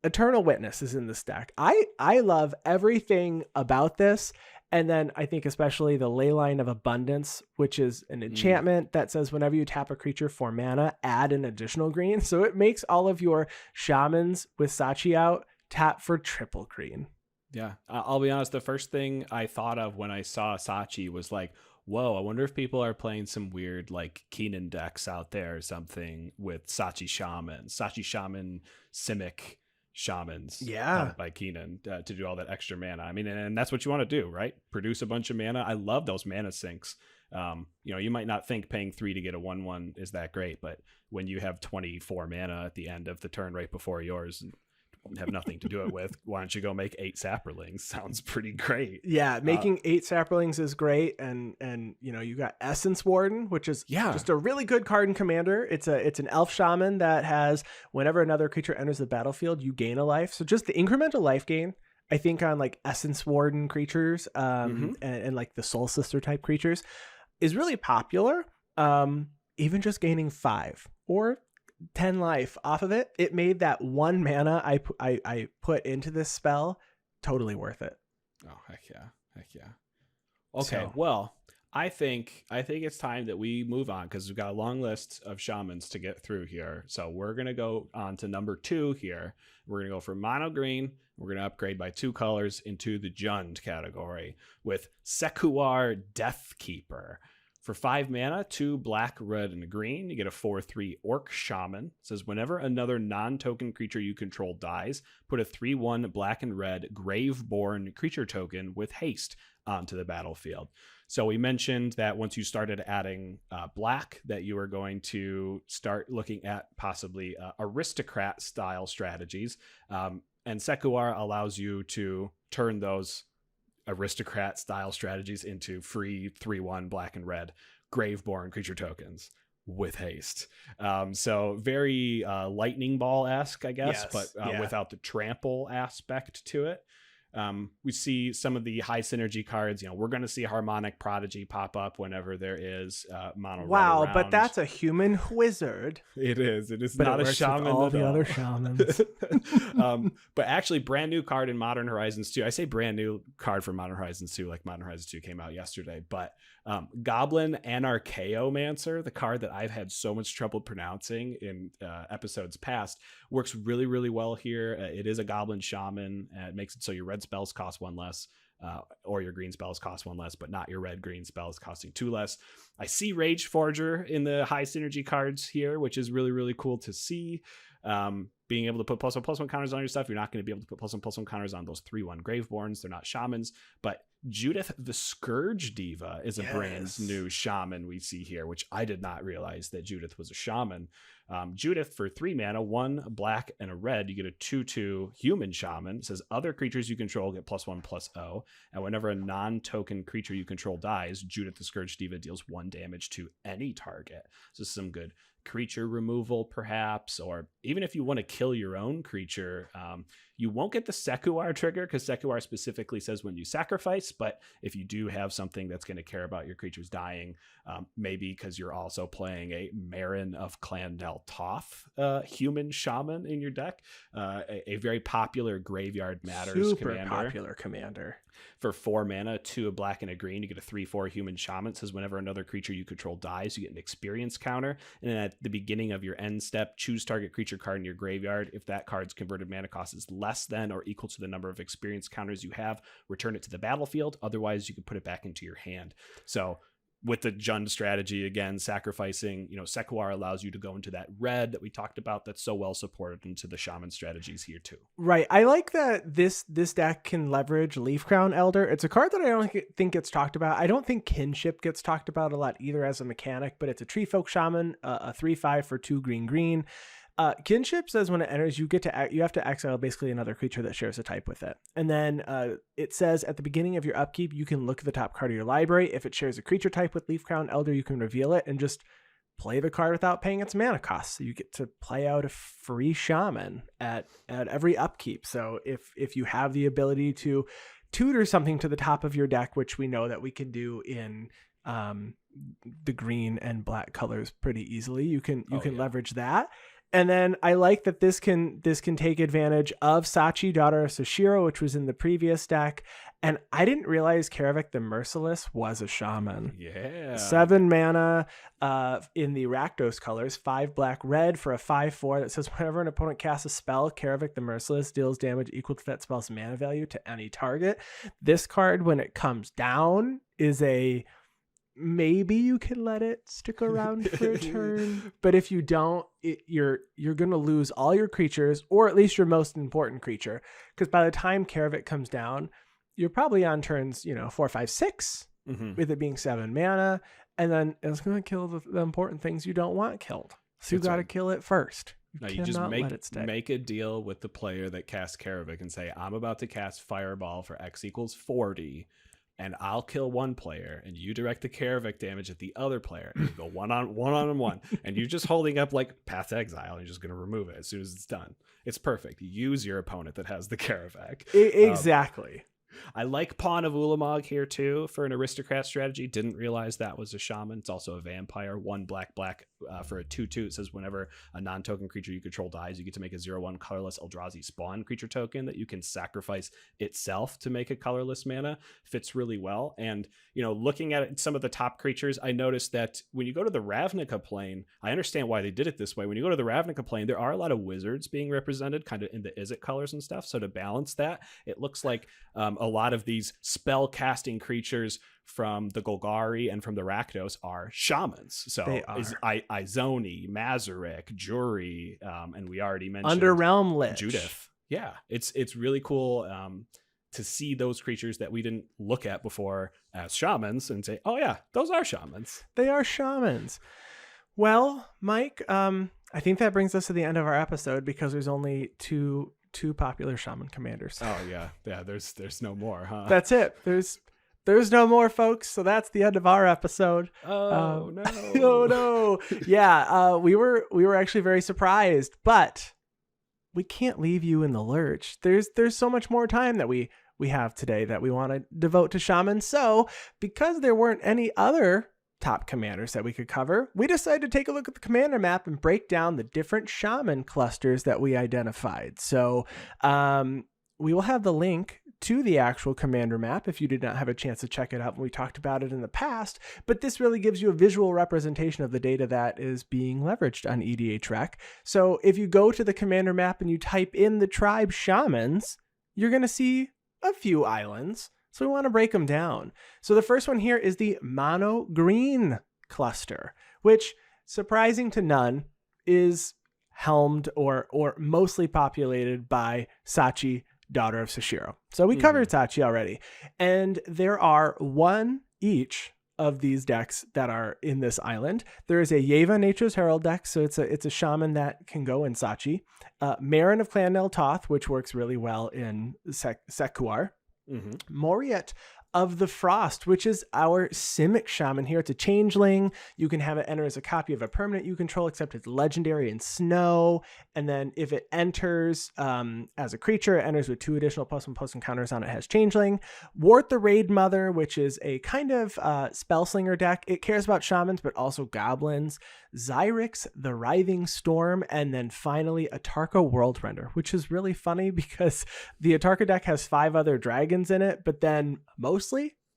Eternal Witness is in this deck. I love everything about this. And then I think especially the Leyline of Abundance, which is an enchantment that says whenever you tap a creature for mana, add an additional green. So it makes all of your shamans with Sachi out tap for triple green. Yeah, I'll be honest. The first thing I thought of when I saw Sachi was like, whoa, I wonder if people are playing some weird like Keenan decks out there or something with Sachi Shaman Simic Shamans. Yeah. By Keenan to do all that extra mana. I mean, and that's what you want to do, right? Produce a bunch of mana. I love those mana sinks. You might not think paying 3 to get a 1/1 is that great, but when you have 24 mana at the end of the turn right before yours, have nothing to do it with, why don't you go make 8 sapperlings? Sounds pretty great. Yeah, making 8 sapperlings is great, and you got Essence Warden, which is just a really good card in Commander. It's an elf shaman that has whenever another creature enters the battlefield, you gain a life. So just the incremental life gain, I think, on like Essence Warden creatures, and like the Soul Sister type creatures, is really popular. Even just gaining 5 or 10 life off of it made that 1 mana I put into this spell totally worth it. Oh, heck yeah. Okay, well, I think it's time that we move on because we've got a long list of shamans to get through here. So we're going to go on to number 2 here. We're going to go for mono green. We're going to upgrade by 2 colors into the Jund category with Sekuar Deathkeeper. For 5 mana, 2 black, red, and green, you get a 4/3 Orc Shaman. It says whenever another non-token creature you control dies, put a 3/1 black and red Graveborn creature token with haste onto the battlefield. So we mentioned that once you started adding black, that you were going to start looking at possibly aristocrat style strategies. And Sekuar allows you to turn those aristocrat style strategies into free 3/1 black and red Graveborn creature tokens with haste. So very lightning ball-esque, I guess, Yes, but without the trample aspect to it. We see some of the high synergy cards. We're going to see Harmonic Prodigy pop up whenever there is mono red Wow, around. but that's a human wizard. It is But not it a works shaman with all at the all. other shamans. But actually, brand new card in Modern Horizons 2. I say brand new card for Modern Horizons 2, like Modern Horizons 2 came out yesterday. But Goblin Anarchaeomancer, the card that I've had so much trouble pronouncing in episodes past, works really, really well here. It is a Goblin Shaman. It makes it so your red spells cost 1 less. Or your green spells cost 1 less, but not your red green spells costing 2 less. I see Rage Forger in the high synergy cards here, which is really, really cool to see. Being able to put +1/+1 counters on your stuff. You're not going to be able to put +1/+1 counters on those 3/1 Graveborns. They're not shamans, but Judith the Scourge Diva is a brand new shaman we see here, which I did not realize that Judith was a shaman. Judith, for 3 mana, 1 black and a red, you get a 2/2 human shaman. It says other creatures you control get +1/+0, and whenever a non-token creature you control dies, Judith the Scourge Diva deals 1 damage to any target. So some good creature removal, perhaps, or even if you want to kill your own creature, you won't get the Sekuar trigger, because Sekuar specifically says when you sacrifice. But if you do have something that's going to care about your creatures dying, maybe because you're also playing a Marin of Clan Del Toth human shaman in your deck, a very popular Graveyard Matters commander. Popular commander. For 4 mana, 2 a black and a green, you get a 3/4 human shaman. It says whenever another creature you control dies, you get an experience counter. And then at the beginning of your end step, choose target creature card in your graveyard. If that card's converted mana cost is less than or equal to the number of experience counters you have, return it to the battlefield. Otherwise, you can put it back into your hand. So with the Jund strategy, again, sacrificing, Sekuar allows you to go into that red that we talked about that's so well supported into the shaman strategies here too. Right. I like that this deck can leverage Leaf Crown Elder. It's a card that I don't think gets talked about. I don't think Kinship gets talked about a lot either as a mechanic, but it's a Tree Folk Shaman, a 3/5 for 2 green. Kinship says when it enters, you have to exile basically another creature that shares a type with it. And then it says at the beginning of your upkeep, you can look at the top card of your library. If it shares a creature type with Leaf Crown Elder, you can reveal it and just play the card without paying its mana cost. So you get to play out a free shaman at every upkeep. So if you have the ability to tutor something to the top of your deck, which we know that we can do in the green and black colors pretty easily, you can leverage that. And then I like that this can take advantage of Sachi, daughter of Sashiro, which was in the previous deck. And I didn't realize Karavik the Merciless was a shaman. Yeah. 7 mana in the Rakdos colors, 5 black red for a 5/4 that says whenever an opponent casts a spell, Karavik the Merciless deals damage equal to that spell's mana value to any target. This card, when it comes down, is a maybe you can let it stick around for a turn, but if you don't, you're going to lose all your creatures, or at least your most important creature, because by the time Karavik comes down, you're probably on turns 4, 5, 6 with it being 7 mana, and then it's going to kill the important things you don't want killed. So you got to kill it first. You just make a deal with the player that casts Karavik and say, I'm about to cast Fireball for X equals 40. And I'll kill one player, and you direct the Karavik damage at the other player, and you go one on one, and you're just holding up like Path to Exile, and you're just going to remove it as soon as it's done. It's perfect. Use your opponent that has the Karavik. Exactly. I like Pawn of Ulamog here too for an aristocrat strategy. Didn't realize that was a shaman. It's also a vampire. 1 black for a 2/2. It says whenever a non-token creature you control dies, you get to make a 0/1 colorless Eldrazi spawn creature token that you can sacrifice itself to make a colorless mana. Fits really well. And looking at some of the top creatures, I noticed that when you go to the Ravnica plane, I understand why they did it this way. When you go to the Ravnica plane, there are a lot of wizards being represented kind of in the Izzet colors and stuff. So to balance that, it looks like a lot of these spell casting creatures from the Golgari and from the Rakdos are shamans. So is Izoni, Mazarik, Jury, and we already mentioned Underrealm Lich. Judith. Yeah, it's really cool to see those creatures that we didn't look at before as shamans and say, oh yeah, those are shamans. They are shamans. Well, Mike, I think that brings us to the end of our episode because there's only two two popular Shaman Commanders. Oh yeah. There's no more, huh? That's it. There's no more, folks. So that's the end of our episode. Oh no. Oh no. Yeah. We were actually very surprised, but we can't leave you in the lurch. There's so much more time that we have today that we want to devote to shamans. So because there weren't any other top commanders that we could cover, we decided to take a look at the commander map and break down the different shaman clusters that we identified. So we will have the link to the actual commander map if you did not have a chance to check it out when we talked about it in the past, but this really gives you a visual representation of the data that is being leveraged on EDHREC. So if you go to the commander map and you type in the tribe shamans, you're going to see a few islands. So we want to break them down. So the first one here is the mono green cluster, which, surprising to none, is helmed or mostly populated by Sachi, daughter of Sashiro. So we covered Sachi already. And there are one each of these decks that are in this island. There is a Yeva Nature's Herald deck, so it's a shaman that can go in Sachi. Marin of Clan Nel Toth, which works really well in Sekuar. Moriet of the Frost, which is our Simic shaman here. It's a changeling. You can have it enter as a copy of a permanent you control, except it's legendary in snow. And then if it enters as a creature, it enters with 2 additional +1/+1 encounters on it, has changeling. Wart the Raid Mother, which is a kind of spellslinger deck. It cares about shamans, but also goblins. Xyrix the Writhing Storm, and then finally Atarka Worldrender, which is really funny because the Atarka deck has 5 other dragons in it, but then mostly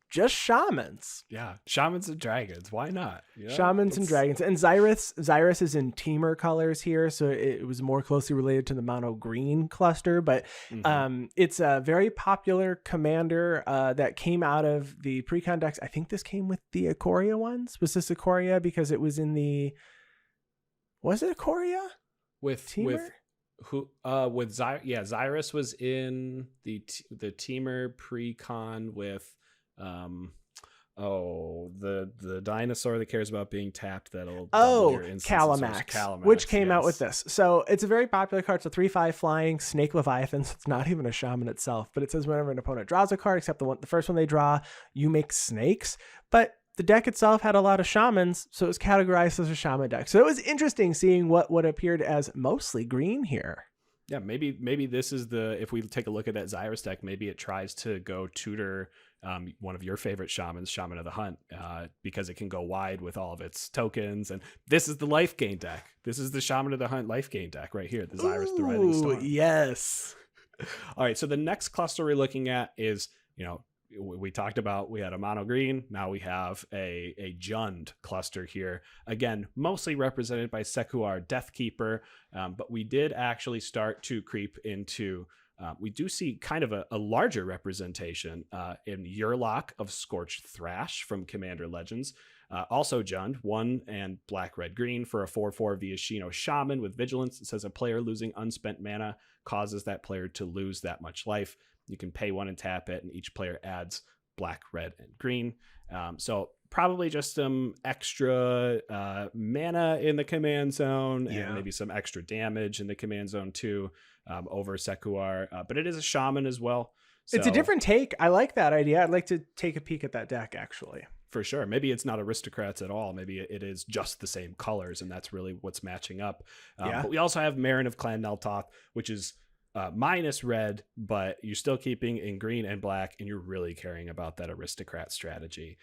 just shamans. Yeah, shamans and dragons. Why not? Shamans and dragons. And Xyrus is in Teamer colors here, so it was more closely related to the mono green cluster, but it's a very popular commander that came out of the precon decks. I think this came with the Ikoria ones. Was this Ikoria because it was in the... Was it Ikoria? With Teamer? With Xyrus was in the Teamer precon with the dinosaur that cares about being tapped that'll Calamax, which came out with this. So it's a very popular card. It's a 3/5 flying snake leviathan. So it's not even a shaman itself, but it says whenever an opponent draws a card, except the first one they draw, you make snakes. But the deck itself had a lot of shamans, so it was categorized as a shaman deck. So it was interesting seeing what appeared as mostly green here. Yeah, maybe this is if we take a look at that Xyrus deck, maybe it tries to go tutor one of your favorite shamans, Shaman of the Hunt, because it can go wide with all of its tokens. And this is the life gain deck. This is the Shaman of the Hunt life gain deck right here, the Xyrus the Writhing Storm. Yes. All right, so the next cluster we're looking at is, we talked about, we had a mono green. Now we have a Jund cluster here. Again, mostly represented by Sekuar Deathkeeper, but we did actually start to creep into, we do see kind of a larger representation in Yurlok of Scorched Thrash from Commander Legends. Also Jund, 1 and black, red, green for a 4/4 of the Ashino Shaman with Vigilance. It says a player losing unspent mana causes that player to lose that much life. You can pay 1 and tap it, and each player adds black, red, and green. So probably just some extra mana in the command zone, and maybe some extra damage in the command zone too, over Sekuar. But it is a shaman as well. So, it's a different take. I like that idea. I'd like to take a peek at that deck, actually. For sure. Maybe it's not aristocrats at all. Maybe it is just the same colors, and that's really what's matching up. But we also have Marin of Clan Nel Toth, which is minus red, but you're still keeping in green and black, and you're really caring about that aristocrat strategy.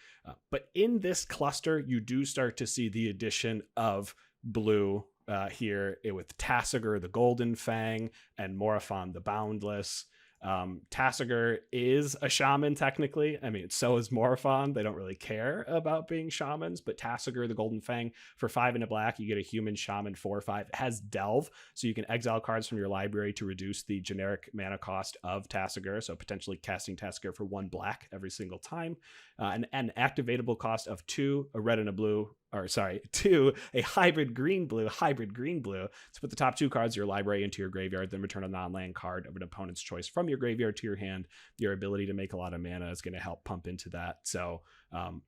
But in this cluster, you do start to see the addition of blue here with Tasigur the Golden Fang and Morophon the Boundless. Tasigur is a shaman technically. I mean, so is Morophon. They don't really care about being shamans, but Tasigur the Golden Fang for 5 and a black, you get a human shaman 4/5. It has Delve, so you can exile cards from your library to reduce the generic mana cost of Tasigur, so potentially casting Tasigur for 1 black every single time. An activatable cost of 2, a red and a blue, 2 a hybrid green blue. To put the top 2 cards of your library into your graveyard, then return a non-land card of an opponent's choice from your graveyard to your hand. Your ability to make a lot of mana is going to help pump into that. So,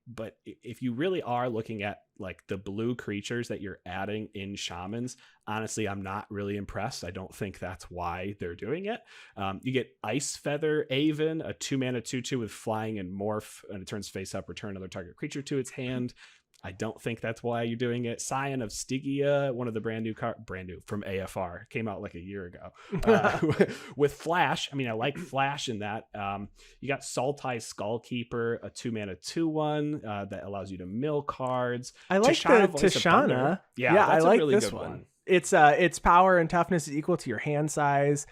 but if you really are looking at like the blue creatures that you're adding in Shamans, honestly, I'm not really impressed. I don't think that's why they're doing it. You get Ice Feather Aven, a 2-mana 2/2 with flying and morph, and it turns face up, return another target creature to its hand. I don't think that's why you're doing it. Scion of Stygia, one of the brand new from AFR, came out like a year ago. With Flash, I mean, I like Flash in that. You got Sultai Skullkeeper, a 2-mana 2/1 that allows you to mill cards. I like the Tishana. Yeah, I that's like a really this good one. Its power and toughness is equal to your hand size.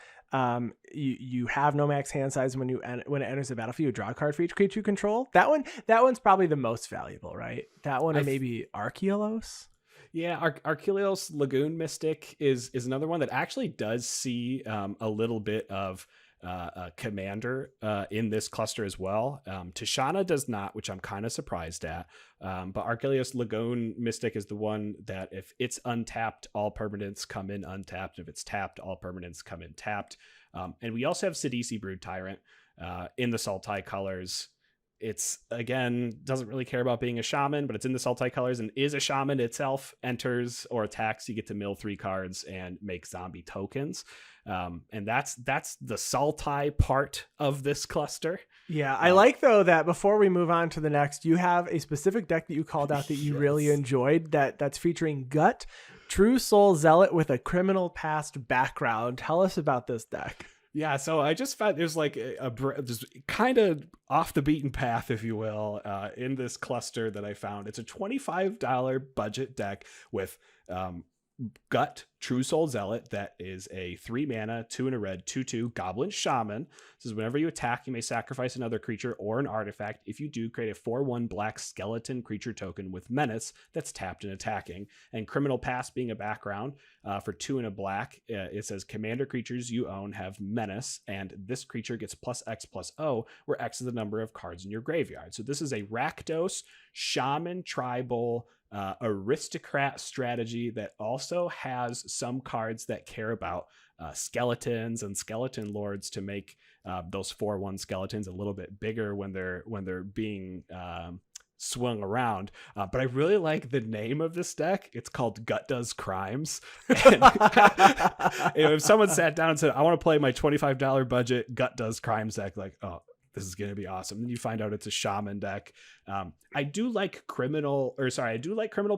You have no max hand size when it enters the battlefield. You draw a card for each creature you control. That one's probably the most valuable, right? That one, or maybe Archeolos. Yeah, Archeolos Lagoon Mystic is another one that actually does see a little bit of Commander in this cluster as well. Tishana does not, which I'm kind of surprised at. But Archeolos Lagoon Mystic is the one that if it's untapped, all permanents come in untapped. If it's tapped, all permanents come in tapped. And we also have Sidisi Brood Tyrant in the Sultai colors. It's, again, doesn't really care about being a shaman, but it's in the Sultai colors and is a shaman itself. Enters or attacks, you get to mill 3 cards and make zombie tokens. And that's the Sultai part of this cluster. Yeah, I like, though, that before we move on to the next, you have a specific deck that you called out that you really enjoyed that's featuring Gut, True Soul Zealot with a criminal past background. Tell us about this deck. Yeah, so I just found there's like just kind of off the beaten path, if you will, in this cluster that I found. It's a $25 budget deck with Gut, True Soul Zealot, that is a 3-mana, 2 and a red, 2/2 Goblin Shaman. This is whenever you attack, you may sacrifice another creature or an artifact. If you do, create a 4/1 black skeleton creature token with Menace that's tapped and attacking. And Criminal Past being a background for 2 and a black. It says commander creatures you own have Menace, and this creature gets +X/+O, where X is the number of cards in your graveyard. So this is a Rakdos Shaman Tribal aristocrat strategy that also has some cards that care about skeletons and skeleton lords to make those 4/1 skeletons a little bit bigger when they're being swung around. But I really like the name of this deck. It's called Gut Does Crimes. And, if someone sat down and said, I want to play my $25 budget Gut Does Crimes deck, like, oh, this is going to be awesome. Then you find out it's a shaman deck. I do like criminal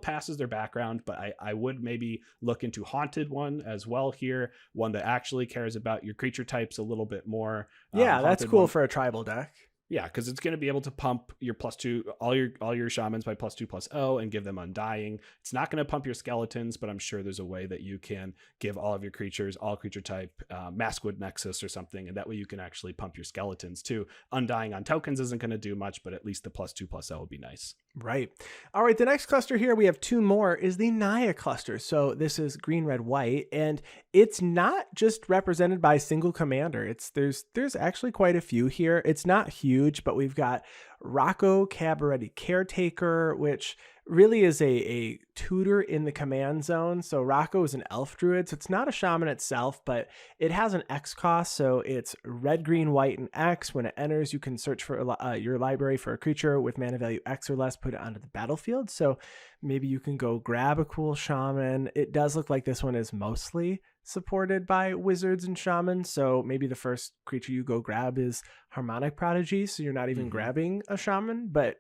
passes their background, but I would maybe look into Haunted one as well here. One that actually cares about your creature types a little bit more. Yeah, that's cool for a tribal deck. Yeah, because it's going to be able to pump your +2, all your shamans by +2/+O and give them Undying. It's not going to pump your skeletons, but I'm sure there's a way that you can give all of your creatures, all creature type, Maskwood Nexus or something, and that way you can actually pump your skeletons too. Undying on tokens isn't going to do much, but at least the +2/+O would be nice. Right. All right, the next cluster here, we have 2 more, is the Nia Cluster. So this is green, red, white, and it's not just represented by a single commander. There's actually quite a few here. It's not huge, but we've got Rocco Cabaretti Caretaker, which really is a tutor in the command zone. So Rocco is an elf druid, so it's not a shaman itself, but it has an X cost. So it's red, green, white, and X. When it enters, you can search for your library for a creature with mana value X or less, put it onto the battlefield. So maybe you can go grab a cool shaman. It does look like this one is mostly supported by wizards and shamans, so maybe the first creature you go grab is Harmonic Prodigy, so you're not even grabbing a shaman, but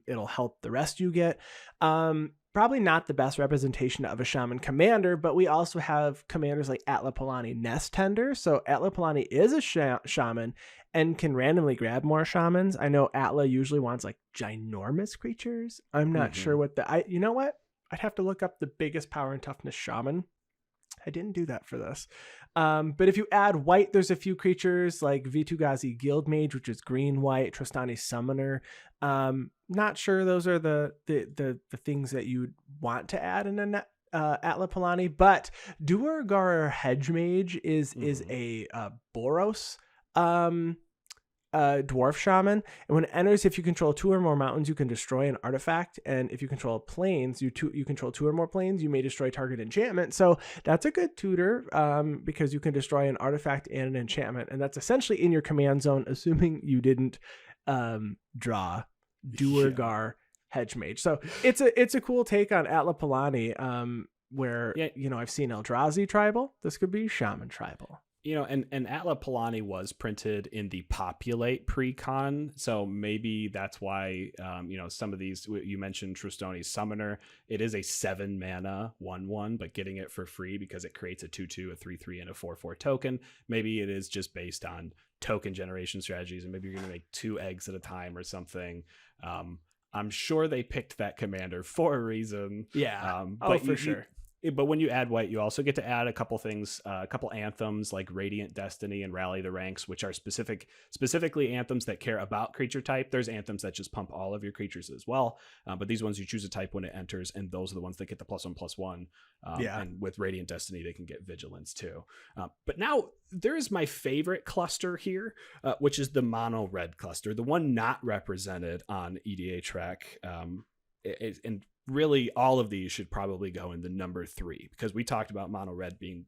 it'll help the rest you get. Probably not the best representation of a Shaman Commander, but we also have commanders like Atlapalani Nest Tender. So Atlapalani is a shaman and can randomly grab more shamans. I know Atla usually wants like ginormous creatures. I'm not sure what you know what? I'd have to look up the biggest power and toughness shaman. I didn't do that for this. But if you add white, there's a few creatures like Vitu-Ghazi Guildmage, which is green-white, Trostani Summoner. Not sure those are the things that you'd want to add in a Atlapalani, but Duergar Hedgemage is a Boros Dwarf Shaman, and when it enters, if you control 2 or more mountains, you can destroy an artifact, and if you control planes, you control 2 or more planes, you may destroy target enchantment. So that's a good tutor, because you can destroy an artifact and an enchantment, and that's essentially in your command zone, assuming you didn't draw Duergar Hedge Mage. So it's a cool take on Atlapalani, where I've seen Eldrazi tribal. This could be Shaman tribal. And Atlapalani was printed in the populate pre-con, so maybe that's why some of these, you mentioned Tristoni's Summoner, it is a 7 mana 1/1, but getting it for free because it creates a 2/2, a 3/3, and a 4/4 token. Maybe it is just based on token generation strategies, and maybe you're going to make 2 eggs at a time or something. I'm sure they picked that commander for a reason. Yeah. For sure. But when you add white, you also get to add a couple things, a couple anthems like Radiant Destiny and Rally the Ranks, which are specifically anthems that care about creature type. There's anthems that just pump all of your creatures as well. But these ones you choose a type when it enters, and those are the ones that get the +1/+1. And with Radiant Destiny, they can get Vigilance too. But now there is my favorite cluster here, which is the mono red cluster, the one not represented on EDA track. And really all of these should probably go in the number 3, because we talked about mono red being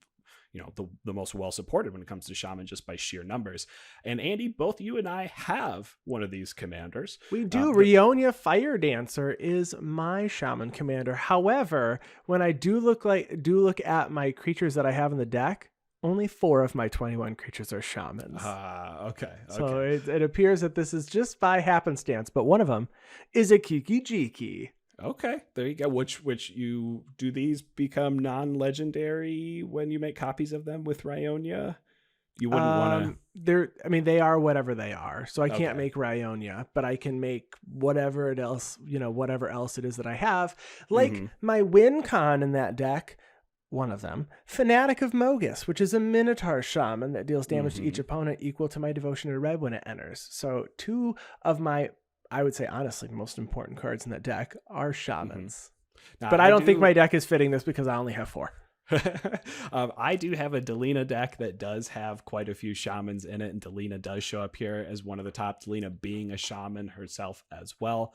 the most well supported when it comes to Shaman just by sheer numbers. And Andy, both you and I have one of these commanders. We do. Rionia Fire Dancer is my Shaman commander. However, when I do look at my creatures that I have in the deck, only 4 of my 21 creatures are Shamans. Okay. So it appears that this is just by happenstance, but one of them is a Kiki-Jiki. Okay, there you go. Which you do these become non-legendary when you make copies of them with Rionia? You wouldn't want to. They are whatever they are. So I can't make Rionia, but I can make whatever else it is that I have. Like my win con in that deck, one of them, Fanatic of Mogus, which is a Minotaur Shaman that deals damage to each opponent equal to my Devotion to Red when it enters. So 2 of my, I would say honestly, most important cards in that deck are Shamans. Now, but I don't think my deck is fitting this because I only have 4. I do have a Delina deck that does have quite a few Shamans in it, and Delina does show up here as one of the top, Delina being a Shaman herself as well.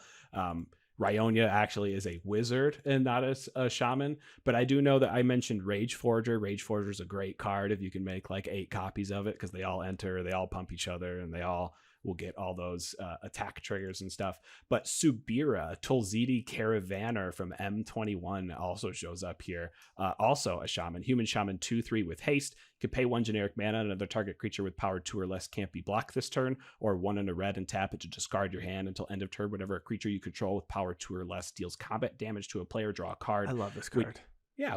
Rionia actually is a wizard and not a shaman, but I do know that I mentioned Rage Forger. Rage Forger is a great card if you can make like 8 copies of it, because they all enter, they all pump each other, and they all will get all those attack triggers and stuff. But Subira, Tolzidi Caravaner from M21 also shows up here. Also a shaman, human shaman 2/3 with haste. Could pay 1 generic mana. Another target creature with power 2 or less can't be blocked this turn, or 1 and a red and tap it to discard your hand until end of turn. Whenever a creature you control with power 2 or less deals combat damage to a player, draw a card. I love this card.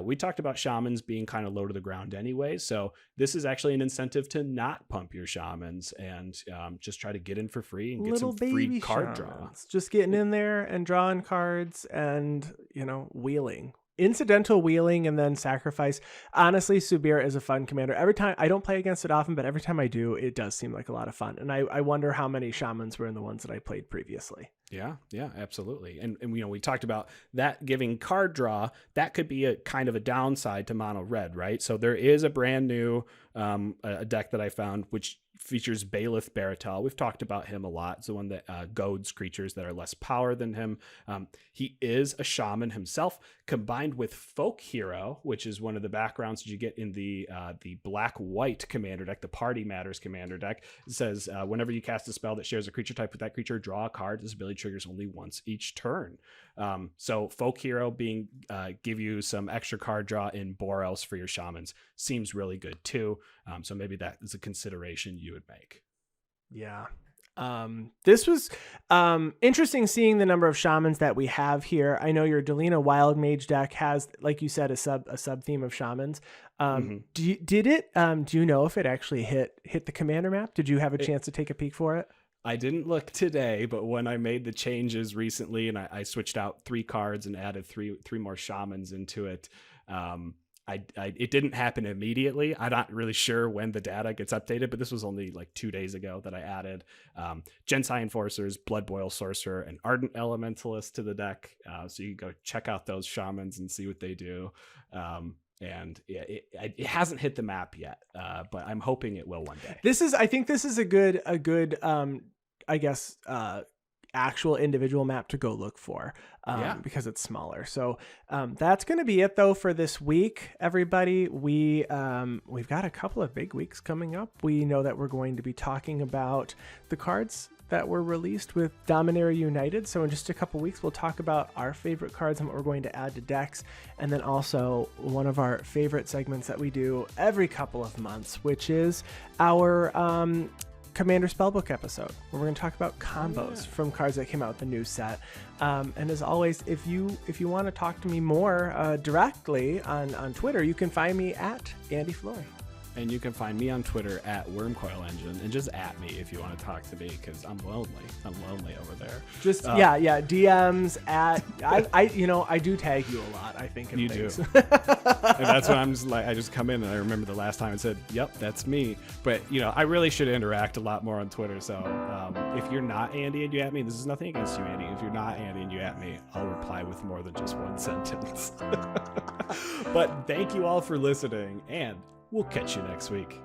We talked about shamans being kind of low to the ground anyway, so this is actually an incentive to not pump your shamans and just try to get in for free and get some free card draw. Just getting in there and drawing cards and, wheeling. Incidental wheeling and then sacrifice. Honestly, Subira is a fun commander. Every time, I don't play against it often, but every time I do, it does seem like a lot of fun. And I wonder how many shamans were in the ones that I played previously. Yeah, absolutely. And we talked about that giving card draw. That could be a kind of a downside to mono red, right? So there is a brand new a deck that I found which features Baelith Baratel. We've talked about him a lot. It's the one that goads creatures that are less power than him. He is a shaman himself, combined with Folk Hero, which is one of the backgrounds that you get in the black-white commander deck, the Party Matters commander deck. It says, whenever you cast a spell that shares a creature type with that creature, draw a card. This ability triggers only once each turn. So Folk Hero being give you some extra card draw in Boros for your shamans seems really good too. So maybe that is a consideration you would make. Yeah. This was interesting seeing the number of shamans that we have here. I know your Delina Wild Mage deck has, like you said, a sub theme of shamans. Do you know if it actually hit the commander map? Did you have a chance to take a peek for it? I didn't look today, but when I made the changes recently and I switched out 3 cards and added three more shamans into it, it didn't happen immediately. I'm not really sure when the data gets updated, but this was only like 2 days ago that I added Gensai Enforcers, Blood Boil Sorcerer, and Ardent Elementalist to the deck. So you can go check out those shamans and see what they do. and it hasn't hit the map yet, but I'm hoping it will one day. I think this is a good I guess actual individual map to go look for, because it's smaller. So that's going to be it though for this week, everybody. We've got a couple of big weeks coming up. We know that we're going to be talking about the cards that were released with Dominaria United. So in just a couple weeks, we'll talk about our favorite cards and what we're going to add to decks. And then also one of our favorite segments that we do every couple of months, which is our Commander Spellbook episode, where we're going to talk about combos from cards that came out with the new set. And as always, if you want to talk to me more directly on Twitter, you can find me at Andy Flory. And you can find me on Twitter at Wormcoil Engine, and just at me if you want to talk to me, because I'm lonely. I'm lonely over there. Just DMs at I do tag you a lot, I think. You things. do. And that's when I'm just like, I just come in and I remember the last time I said, "Yep, that's me." But I really should interact a lot more on Twitter. So if you're not Andy and you at me, this is nothing against you, Andy. If you're not Andy and you at me, I'll reply with more than just one sentence. But thank you all for listening, and we'll catch you next week.